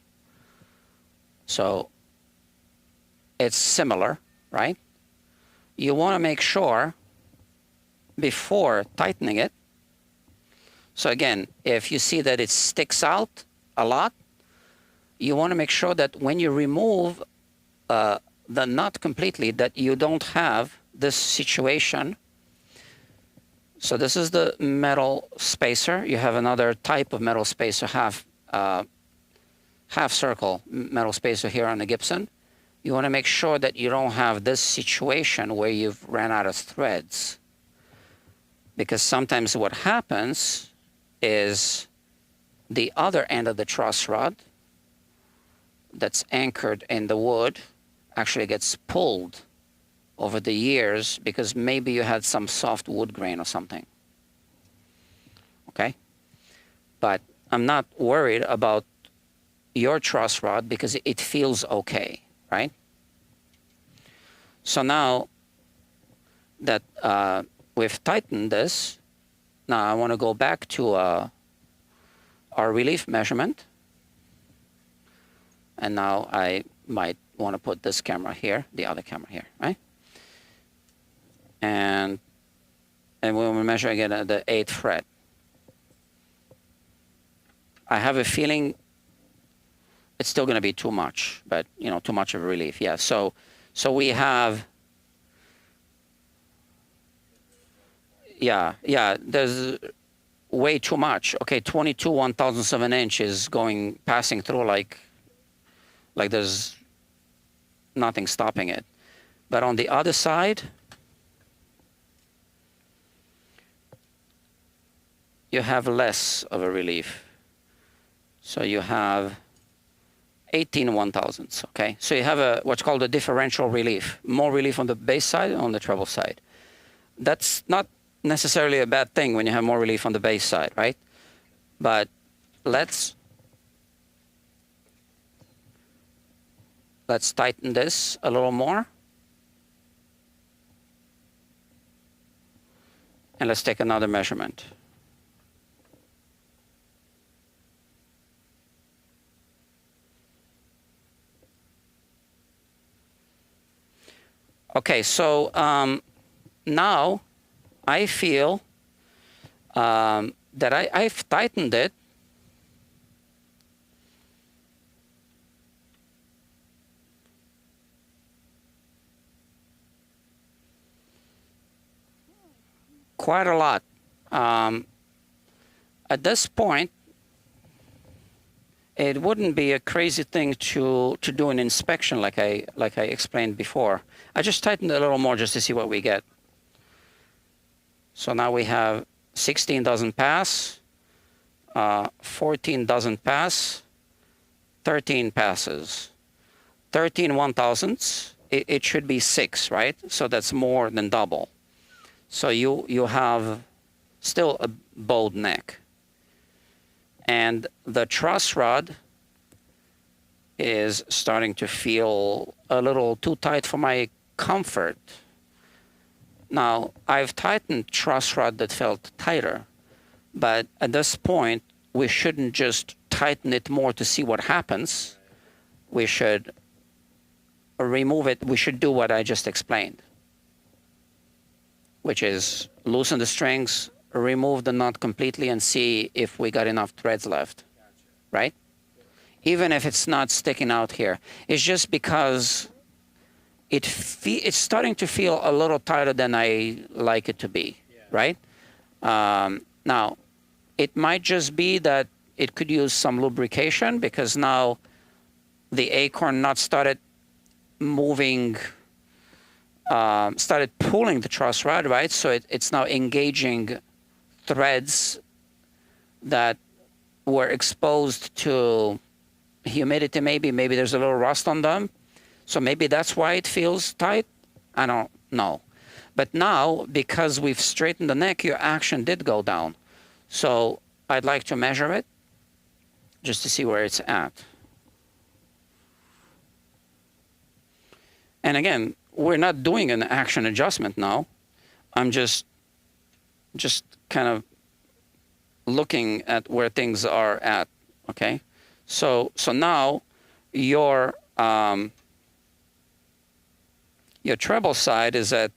So it's similar, right? You want to make sure before tightening it. So again, if you see that it sticks out a lot, you want to make sure that when you remove the nut completely, that you don't have this situation. So this is the metal spacer. You have another type of metal spacer, half circle metal spacer here on the Gibson. You want to make sure that you don't have this situation where you've ran out of threads. Because sometimes what happens is the other end of the truss rod that's anchored in the wood actually gets pulled over the years because maybe you had some soft wood grain or something. Okay? But I'm not worried about your truss rod because it feels okay, right? So now that we've tightened this, now I want to go back to our relief measurement. And now I might want to put this camera here, the other camera here, right? And we'll measure again at the 8th fret. I have a feeling it's still going to be too much, but you know, too much of a relief. Yeah. So we have, yeah, there's way too much. Okay, 22 1/1000 of an inch is passing through like there's nothing stopping it. But on the other side, you have less of a relief. So you have 18 1/1000s, okay? So you have what's called a differential relief. More relief on the bass side and on the treble side. That's not necessarily a bad thing when you have more relief on the bass side, right? But let's tighten this a little more. And let's take another measurement. Okay, so now I feel that I've tightened it quite a lot. At this point, it wouldn't be a crazy thing to do an inspection like I explained before. I just tightened it a little more just to see what we get. So now we have 16 doesn't pass, 14 doesn't pass, 13 passes. 13 1/1000s, it should be 6, right? So that's more than double. So you have still a bowed neck. And the truss rod is starting to feel a little too tight for my comfort. Now, I've tightened truss rod that felt tighter, but at this point, we shouldn't just tighten it more to see what happens. We should remove it. We should do what I just explained, which is loosen the strings, remove the knot completely, and see if we got enough threads left, right? even if it's not sticking out here. It's just because it's starting to feel a little tighter than I like it to be, right? Now, it might just be that it could use some lubrication because now the acorn nut started moving, started pulling the truss rod, right? So it's now engaging threads that were exposed to humidity. Maybe there's a little rust on them. So maybe that's why it feels tight. I don't know. But now, because we've straightened the neck, your action did go down. So I'd like to measure it just to see where it's at. And again, we're not doing an action adjustment now. I'm just kind of looking at where things are at, okay? So now your treble side is at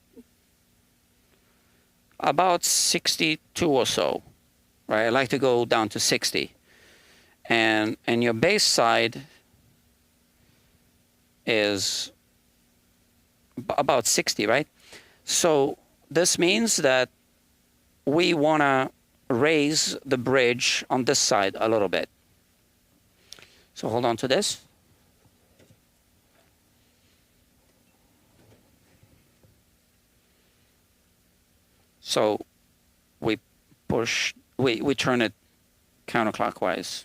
about 62 or so, right? I like to go down to 60. And your bass side is about 60, right? So this means that we want to raise the bridge on this side a little bit. So hold on to this. So we push, we turn it counterclockwise.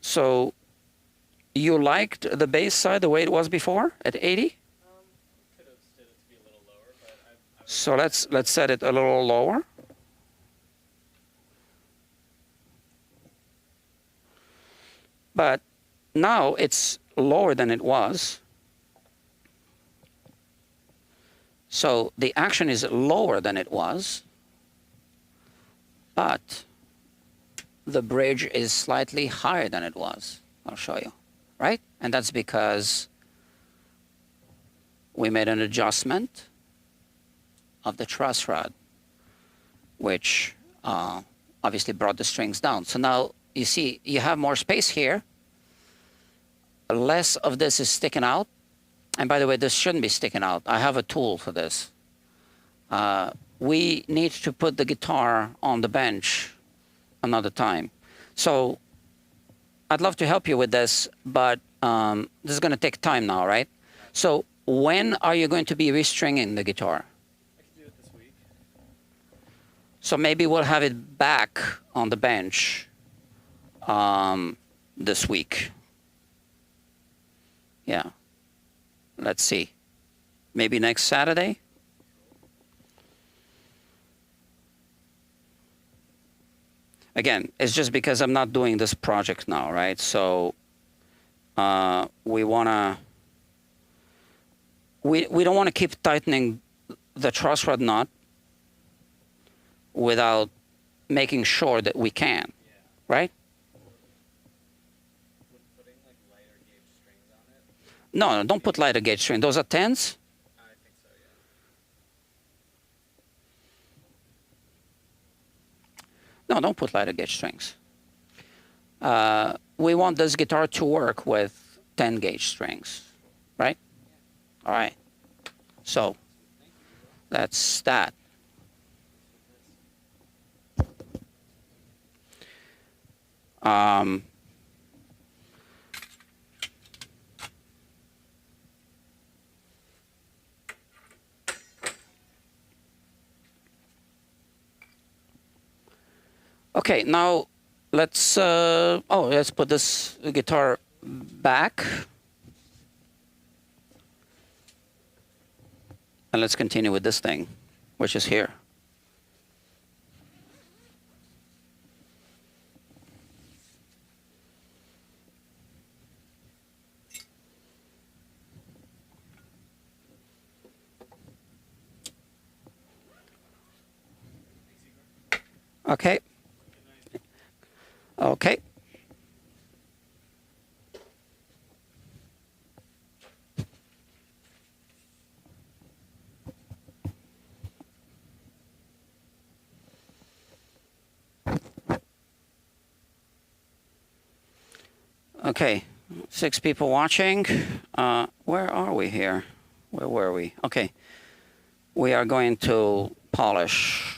So you liked the bass side the way it was before at 80? Could have stood it to be a little lower, but I So let's set it a little lower. But now it's lower than it was. So the action is lower than it was, but the bridge is slightly higher than it was. I'll show you, right? And that's because we made an adjustment of the truss rod, which obviously brought the strings down. So now you see you have more space here. Less of this is sticking out. And by the way, this shouldn't be sticking out. I have a tool for this. We need to put the guitar on the bench another time. So I'd love to help you with this, but this is going to take time now, right? So when are you going to be restringing the guitar? can do it this week. So maybe we'll have it back on the bench this week. Yeah. Let's see. Maybe next Saturday? Again, it's just because I'm not doing this project now, right? So we don't want to keep tightening the truss rod knot without making sure that we can, right? Would putting like lighter gauge strings on it? No, don't put lighter gauge string. Those are 10s? I think so, yeah. No, don't put lighter gauge strings. We want this guitar to work with 10 gauge strings, right? All right. So that's that. Okay, now let's let's put this guitar back. And let's continue with this thing, which is here. Okay. Okay. Okay, 6 people watching. Where are we here? Where were we? Okay, we are going to polish.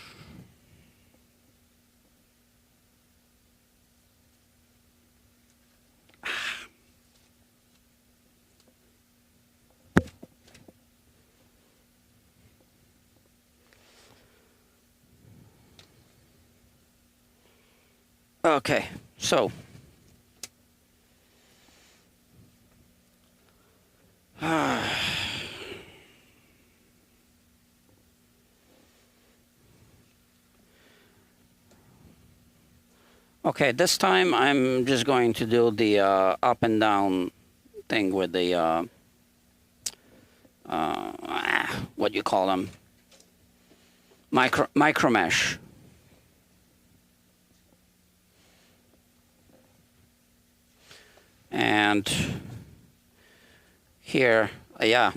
Okay, so okay, this time I'm just going to do the up and down thing with the what do you call them? Micro mesh. And here, yeah,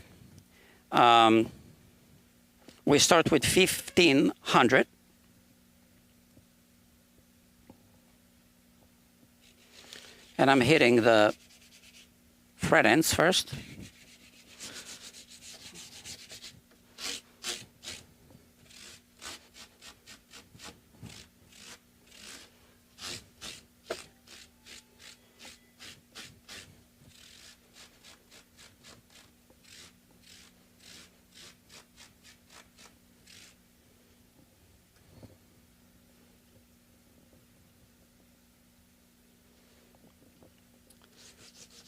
we start with 1500. And I'm hitting the fret ends first.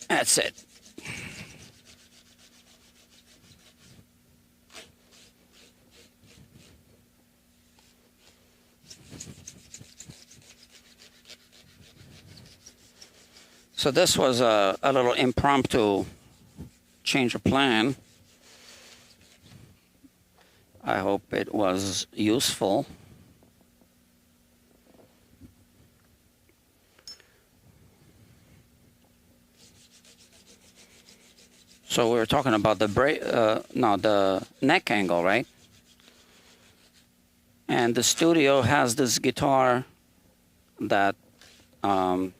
That's it. So this was a little impromptu change of plan. I hope it was useful. So we were talking about the the neck angle, right? And the studio has this guitar that, you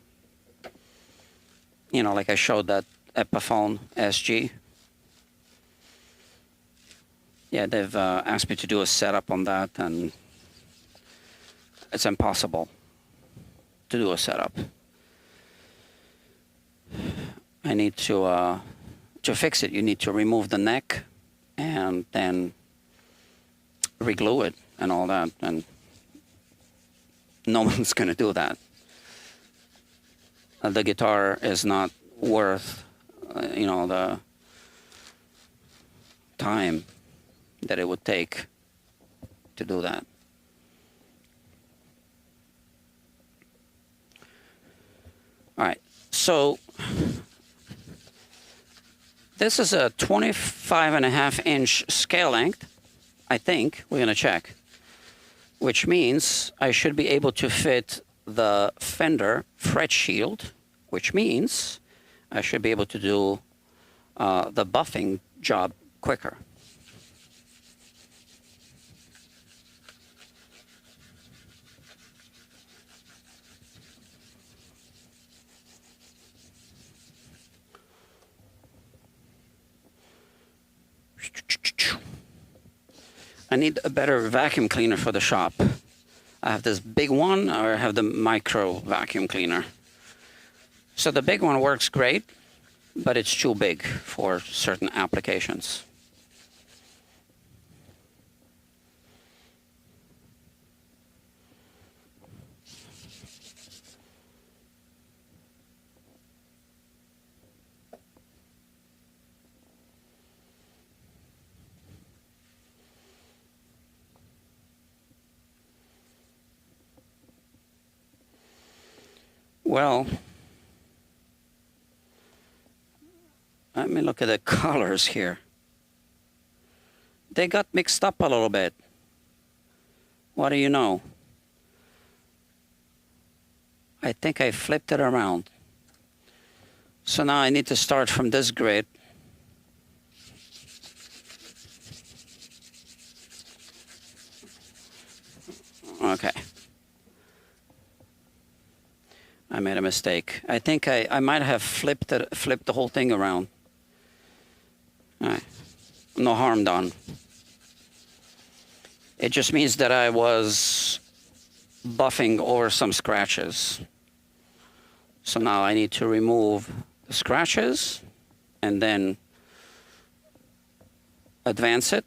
know, like I showed that Epiphone SG. Yeah, they've asked me to do a setup on that, and it's impossible to do a setup. I need to fix it. You need to remove the neck and then reglue it and all that, and no one's going to do that. The guitar is not worth, you know, the time that it would take to do that. All right, so this is a 25.5-inch scale length, I think. We're going to check, which means I should be able to fit the Fender fret shield, which means I should be able to do the buffing job quicker. I need a better vacuum cleaner for the shop. I have this big one, or I have the micro vacuum cleaner. So the big one works great, but it's too big for certain applications. Well, let me look at the colors here. They got mixed up a little bit. What do you know? I think I flipped it around. So now I need to start from this grid. Okay. I made a mistake. I think I might have flipped the whole thing around. All right. No harm done. It just means that I was buffing over some scratches. So now I need to remove the scratches and then advance it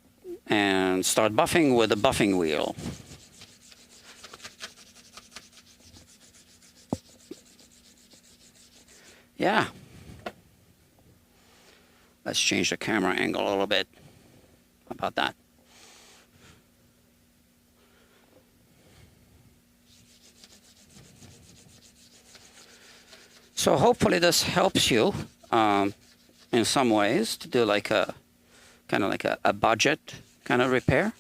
and start buffing with the buffing wheel. Yeah. Let's change the camera angle a little bit. How about that? So hopefully this helps you in some ways to do like a kind of like a budget kind of repair.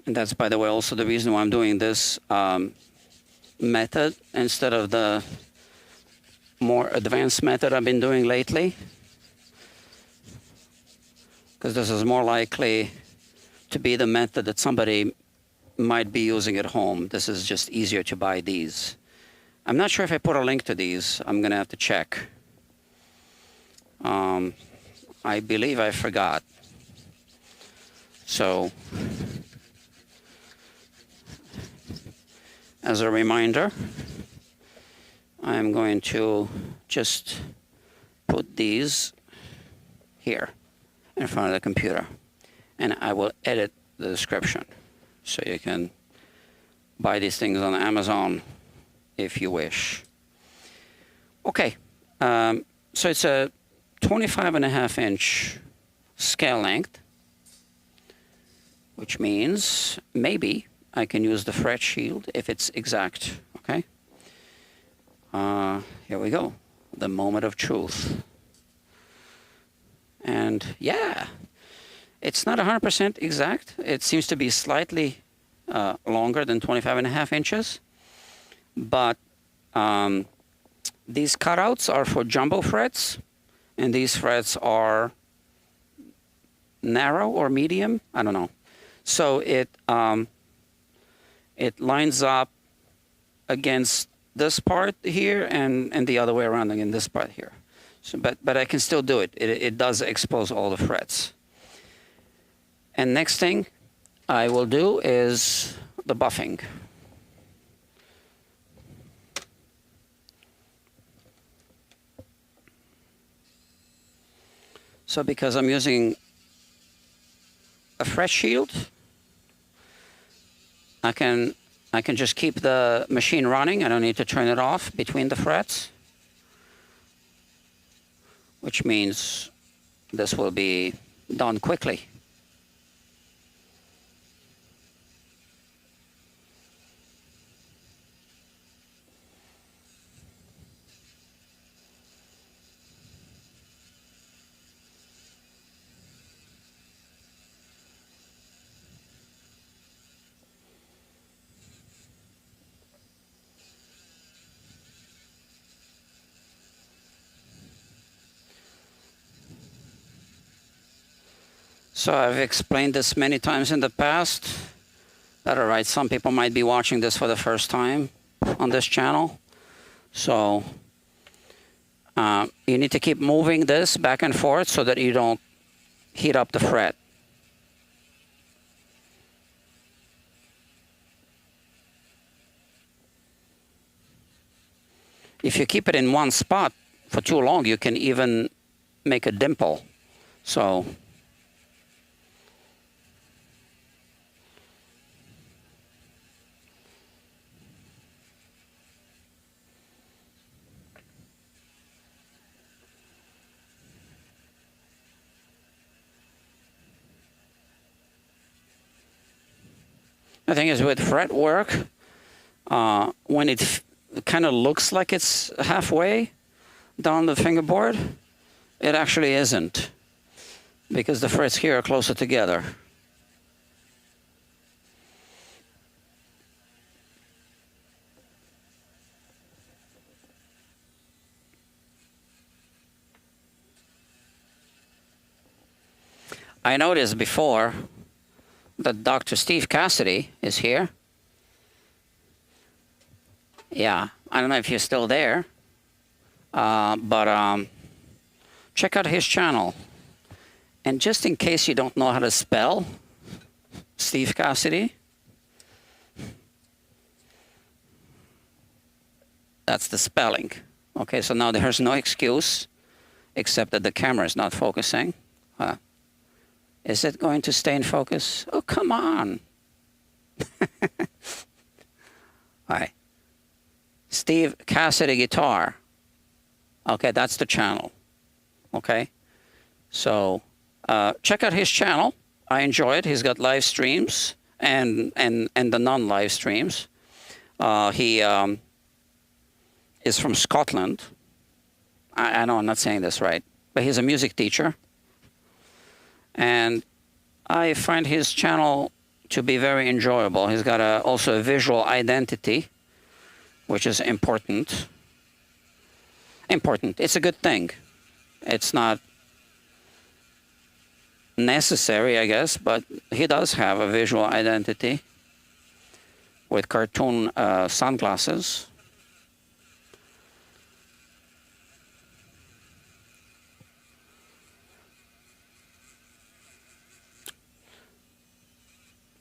And that's, by the way, also the reason why I'm doing this method instead of the more advanced method I've been doing lately. Because this is more likely to be the method that somebody might be using at home. This is just easier to buy these. I'm not sure if I put a link to these. I'm going to have to check. I believe I forgot. So, as a reminder, I'm going to just put these here in front of the computer, and I will edit the description so you can buy these things on Amazon if you wish. Okay, so it's a 25.5-inch scale length, which means maybe I can use the fret shield if it's exact, okay? Here we go, the moment of truth. And yeah, it's not 100% exact. It seems to be slightly longer than 25.5 inches, but these cutouts are for jumbo frets, and these frets are narrow or medium, I don't know. So it lines up against this part here and the other way around again, this part here. So, but I can still do it. It does expose all the frets. And next thing I will do is the buffing. So because I'm using a fret shield, I can just keep the machine running. I don't need to turn it off between the frets, which means this will be done quickly. So I've explained this many times in the past. That all right, some people might be watching this for the first time on this channel. So you need to keep moving this back and forth so that you don't heat up the fret. If you keep it in one spot for too long, you can even make a dimple. So the thing is with fretwork, when it kind of looks like it's halfway down the fingerboard, it actually isn't, because the frets here are closer together. I noticed before that Dr. Steve Cassidy is here. Yeah, I don't know if you're still there, but check out his channel. And just in case you don't know how to spell Steve Cassidy, that's the spelling. Okay, so now there's no excuse except that the camera is not focusing. Is it going to stay in focus? Oh, come on. All right. Steve Cassidy Guitar. Okay, that's the channel. Okay, so check out his channel. I enjoy it. He's got live streams and the non-live streams. He is from Scotland. I know I'm not saying this right, but he's a music teacher. And I find his channel to be very enjoyable. He's got also a visual identity, which is important. It's a good thing. It's not necessary, I guess, but he does have a visual identity with cartoon sunglasses.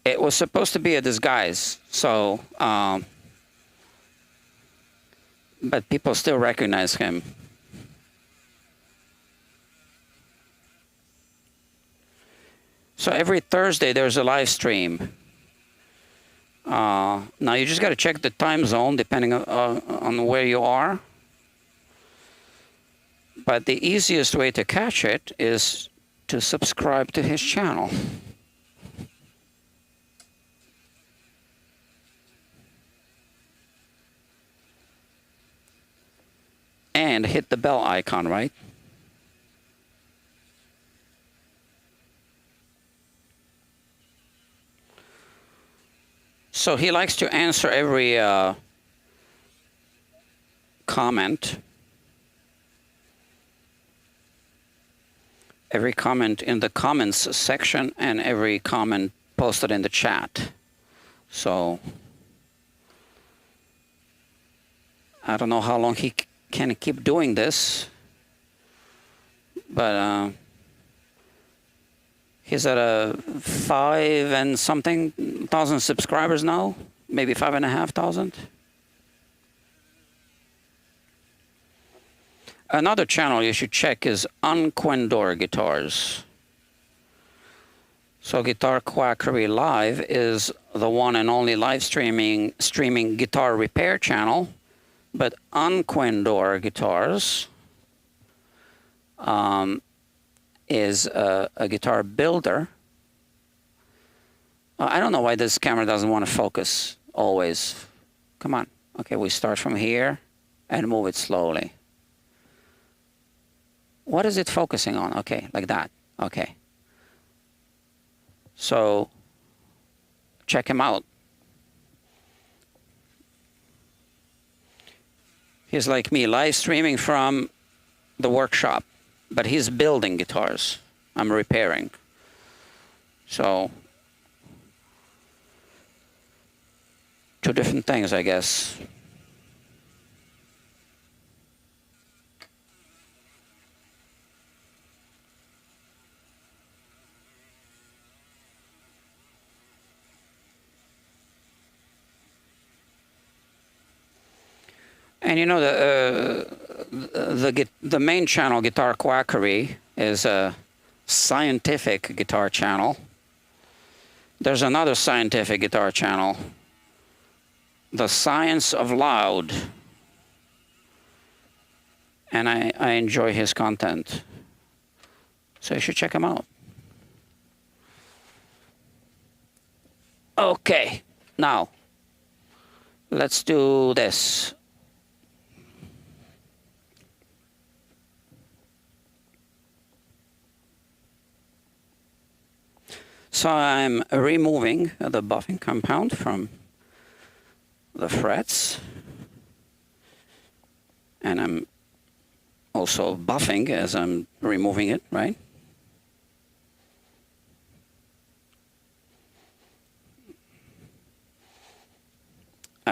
It was supposed to be a disguise, so, but people still recognize him. So every Thursday there's a live stream. Now you just got to check the time zone depending on where you are. But the easiest way to catch it is to subscribe to his channel. And hit the bell icon, right? So he likes to answer every comment. Every comment in the comments section and every comment posted in the chat. So I don't know how long he can keep doing this, but he's at a 5 and something thousand subscribers now, maybe 5,500. Another channel you should check is Unquendor Guitars. So Guitar Quackery Live is the one and only live streaming guitar repair channel, but Unquendor Guitars is a guitar builder. I don't know why this camera doesn't want to focus always. Come on. Okay, we start from here and move it slowly. What is it focusing on? Okay, like that. Okay. So check him out. He's like me, live streaming from the workshop, but he's building guitars. I'm repairing. So two different things, I guess. And you know, the main channel, Guitar Quackery, is a scientific guitar channel. There's another scientific guitar channel, The Science of Loud. And I enjoy his content. So you should check him out. Okay, now let's do this. So I'm removing the buffing compound from the frets, and I'm also buffing as I'm removing it, right?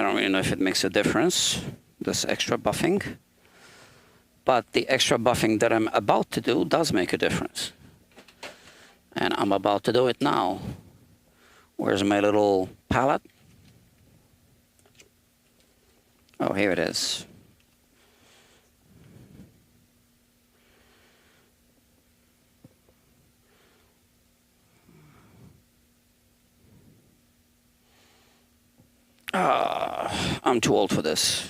don't really know if it makes a difference, this extra buffing. But the extra buffing that I'm about to do does make a difference. And I'm about to do it now. Where's my little palette? Oh, here it is. I'm too old for this.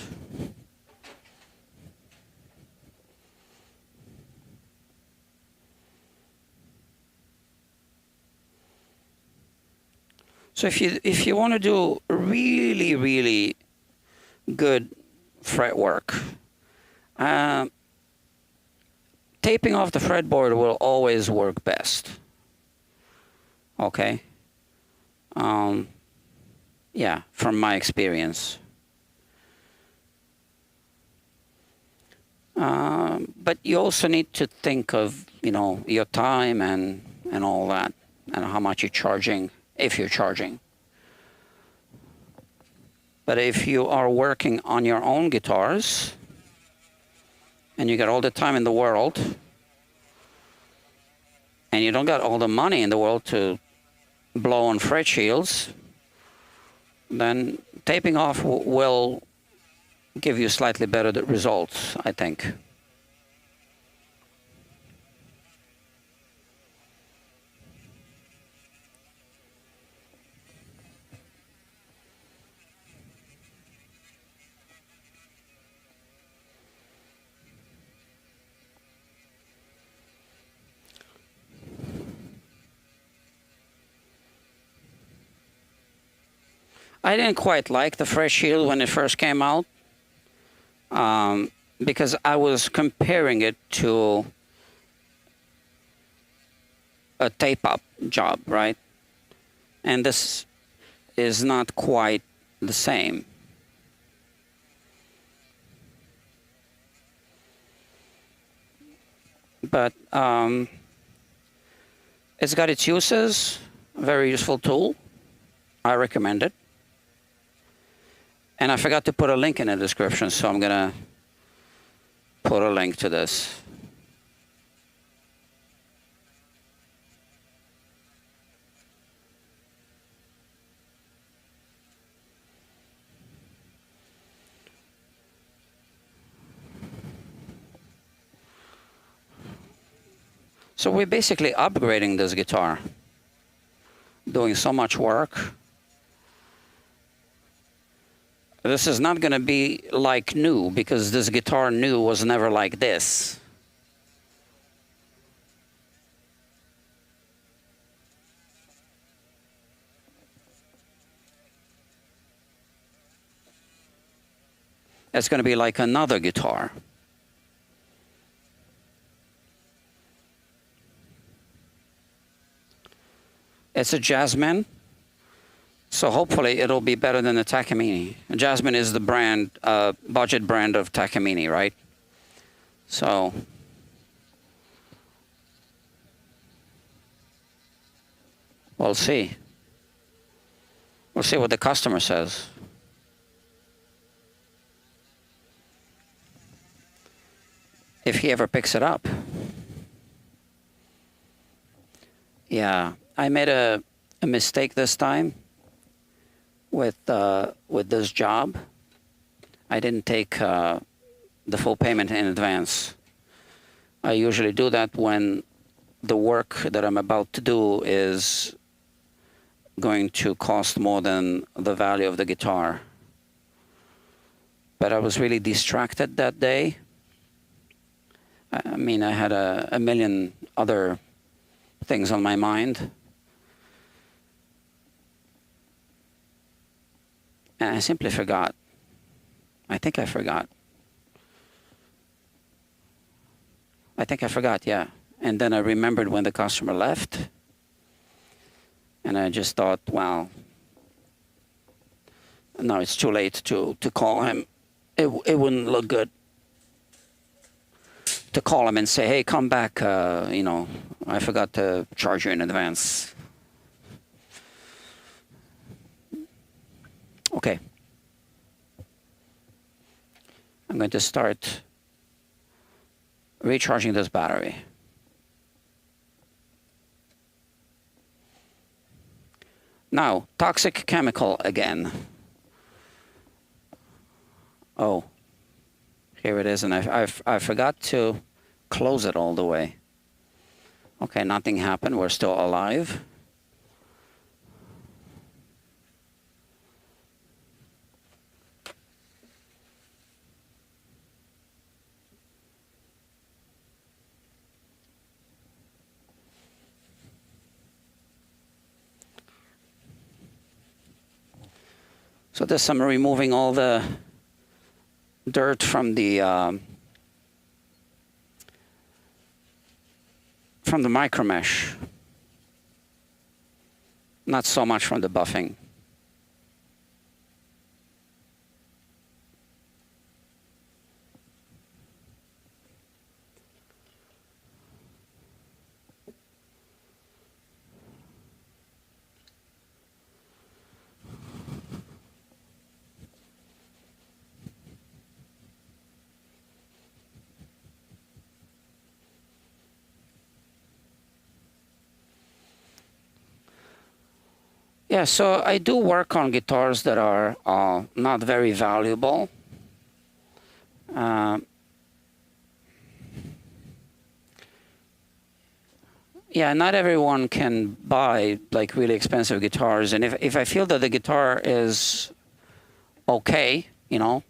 So if you want to do really good fretwork, taping off the fretboard will always work best. Okay. Yeah, from my experience. But you also need to think of, you know, your time and all that, and how much you're charging, if you're charging. But if you are working on your own guitars, and you got all the time in the world, and you don't got all the money in the world to blow on fret shields, then taping off will give you slightly better results, I think. I didn't quite like the fret shield when it first came out, because I was comparing it to a tape-up job, right? And this is not quite the same. But it's got its uses, very useful tool. I recommend it. And I forgot to put a link in the description, so I'm gonna put a link to this. So we're basically upgrading this guitar, doing so much work. This is not going to be like new, because this guitar new was never like this. It's going to be like another guitar. It's a Jasmine. So hopefully it'll be better than the Takamine. Jasmine is the brand, budget brand of Takamine, right? So we'll see. We'll see what the customer says. If he ever picks it up. Yeah, I made a mistake this time with this job. I didn't take the full payment in advance. I usually do that when the work that I'm about to do is going to cost more than the value of the guitar. But I was really distracted that day. I mean, I had a million other things on my mind. And I simply forgot. I think I forgot. Yeah. And then I remembered when the customer left. And I just thought, well, no, it's too late to call him. It wouldn't look good to call him and say, hey, come back, you know, I forgot to charge you in advance. Okay. I'm going to start recharging this battery. Now, toxic chemical again. Oh, here it is, and I forgot to close it all the way. Okay, nothing happened. We're still alive. So this I'm removing all the dirt from the micro mesh, not so much from the buffing. Yeah, so I do work on guitars that are not very valuable. Yeah, not everyone can buy like really expensive guitars, and if I feel that the guitar is okay, you know,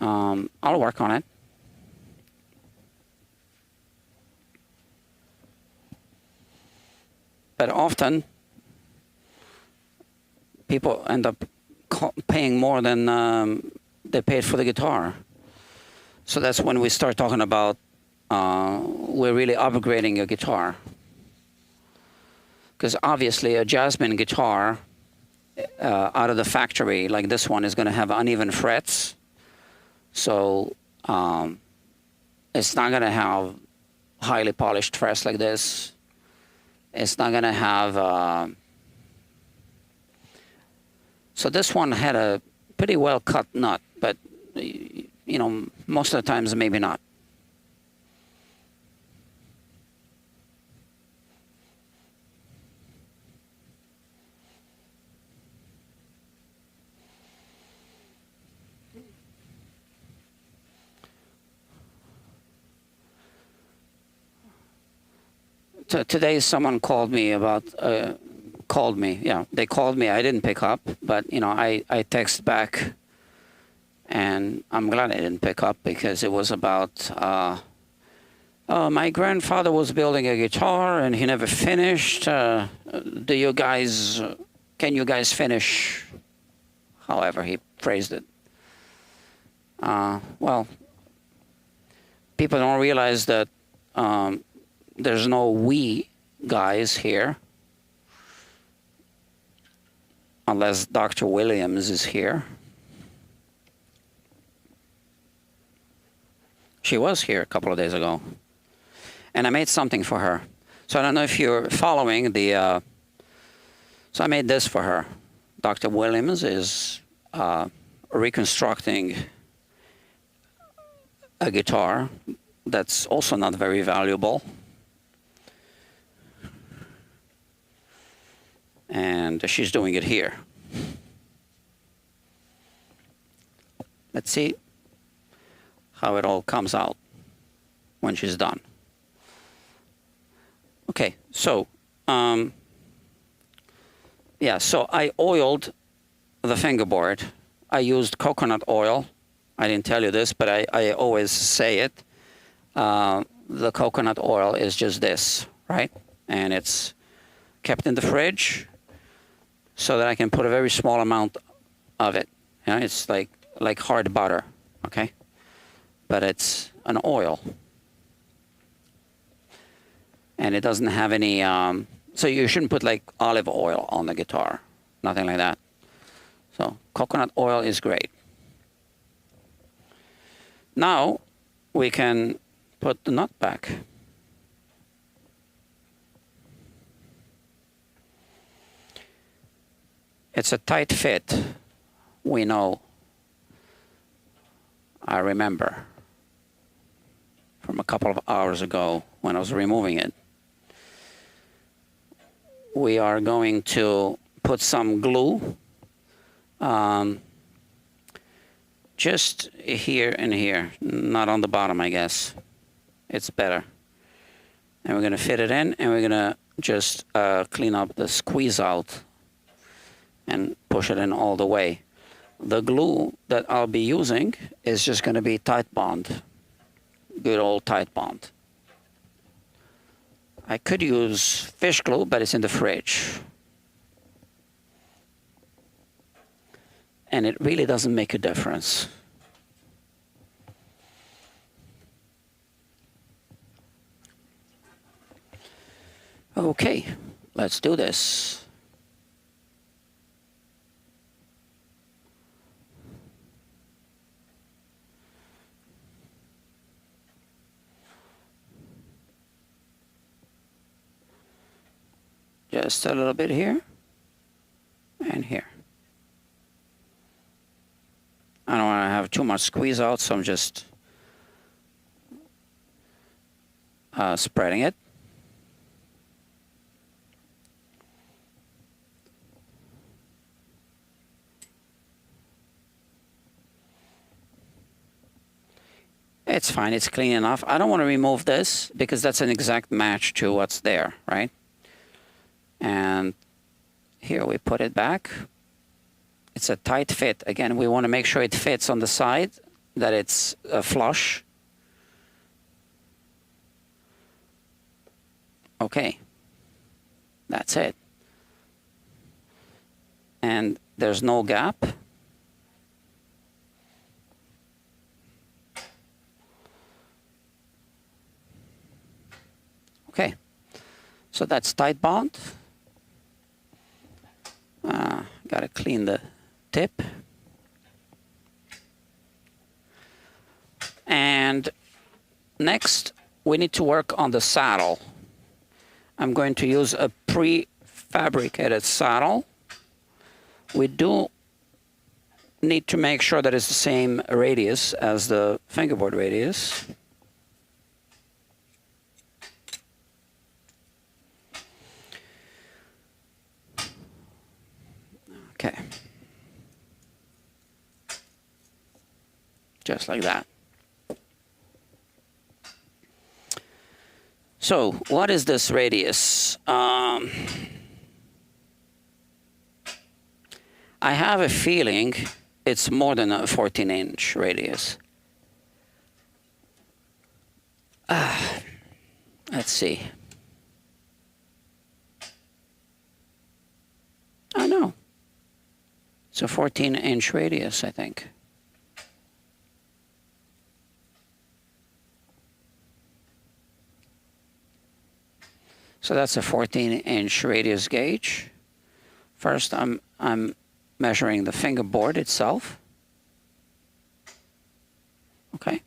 I'll work on it. But often, people end up paying more than they paid for the guitar. So that's when we start talking about we're really upgrading your guitar. Because obviously a Jasmine guitar out of the factory, like this one, is going to have uneven frets. So it's not going to have highly polished frets like this. It's not going to have... So this one had a pretty well cut nut, but you know, most of the times maybe not. Today someone called me about they called me. I didn't pick up, but you know, I text back, and I'm glad I didn't pick up because it was about my grandfather was building a guitar and he never finished. Can you guys finish? However he phrased it. Well, people don't realize that there's no we guys here. Unless Dr. Williams is here. She was here a couple of days ago. And I made something for her. So I don't know if you're following the... so I made this for her. Dr. Williams is reconstructing a guitar that's also not very valuable. And she's doing it here. Let's see how it all comes out when she's done. Okay, so yeah, so I oiled the fingerboard. I used coconut oil. I didn't tell you this, but I always say it. The coconut oil is just this, right? And it's kept in the fridge so that I can put a very small amount of it. You know, it's like hard butter, okay? But it's an oil. And it doesn't have any, so you shouldn't put like olive oil on the guitar, nothing like that. So coconut oil is great. Now we can put the nut back. It's a tight fit, we know. I remember from a couple of hours ago when I was removing it. We are going to put some glue just here and here, not on the bottom, I guess. It's better. And we're going to fit it in, and we're going to just clean up the squeeze out and push it in all the way. The glue that I'll be using is just going to be Tide Bond, good old Tide Bond. I could use fish glue, but it's in the fridge. And it really doesn't make a difference. Okay, let's do this. Just a little bit here and here. I don't want to have too much squeeze out, so I'm just spreading it. It's fine, it's clean enough. I don't want to remove this because that's an exact match to what's there, right? And here we put it back. It's a tight fit. Again, we want to make sure it fits on the side, that it's flush. Okay, that's it. And there's no gap. Okay, so that's Tide Bond. Got to clean the tip. And next, we need to work on the saddle. I'm going to use a prefabricated saddle. We do need to make sure that it's the same radius as the fingerboard radius. Okay. Just like that. So, what is this radius? I have a feeling it's more than a 14-inch radius. Let's see. I know. It's a 14-inch radius, I think. So that's a 14-inch radius gauge. First, I'm measuring the fingerboard itself. Okay.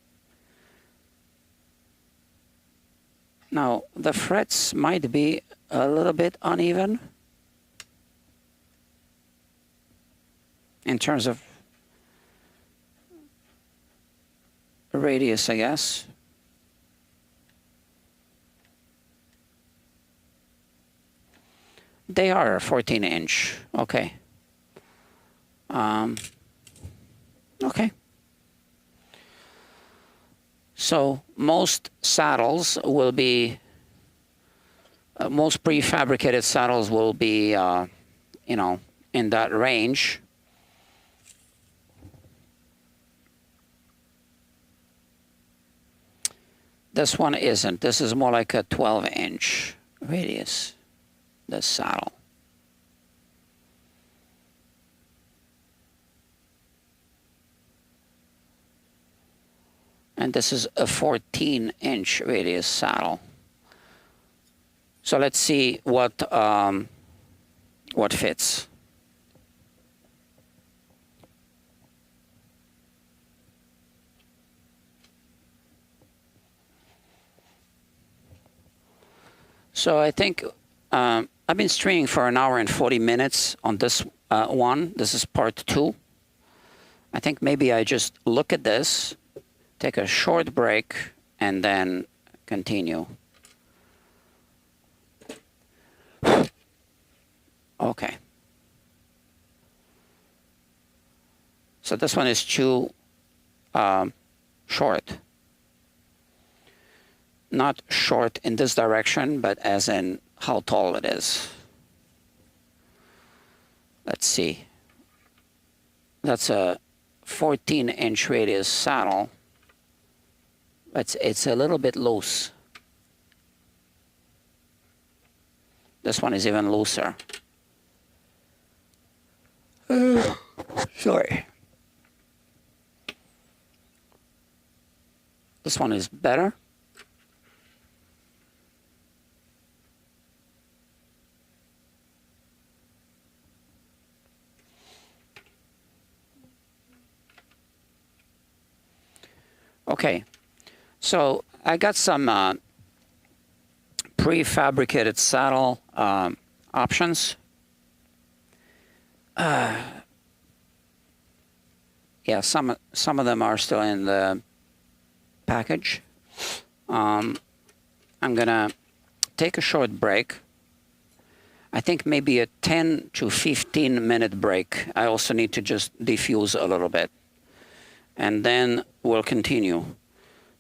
Now, the frets might be a little bit uneven in terms of radius, I guess. They are 14-inch. Okay. Okay. So most saddles will be, most prefabricated saddles will be, you know, in that range. This one isn't. This is more like a 12-inch radius, this saddle. And this is a 14-inch radius saddle. So let's see what fits. So I think I've been streaming for 1 hour and 40 minutes on this one. This is part 2. I think maybe I just look at this take a short break, and then continue. Okay. So this one is too short. Not short in this direction, but as in how tall it is. Let's see. That's a 14-inch radius saddle. It's a little bit loose. This one is even looser. Sorry. This one is better. Okay, so I got some prefabricated saddle options. Yeah, some of them are still in the package. I'm gonna take a short break. I think maybe a 10 to 15 minute break. I also need to just diffuse a little bit. And then we'll continue.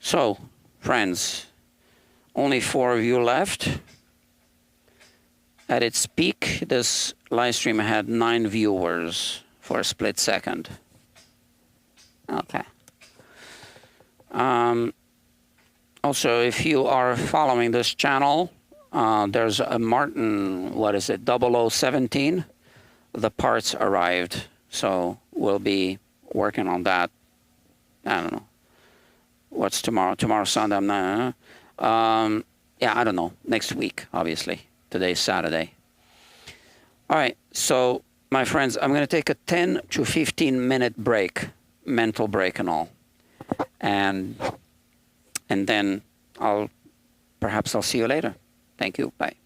So, friends, only 4 of you left. At its peak, this live stream had 9 viewers for a split second. Okay. Also, if you are following this channel, there's a Martin, what is it, 0017. The parts arrived, so we'll be working on that. I don't know. What's tomorrow? Tomorrow's Sunday. I'm not. Yeah, I don't know. Next week, obviously. Today's Saturday. All right. So, my friends, I'm going to take a 10 to 15 minute break, mental break and all, and then I'll see you later. Thank you. Bye.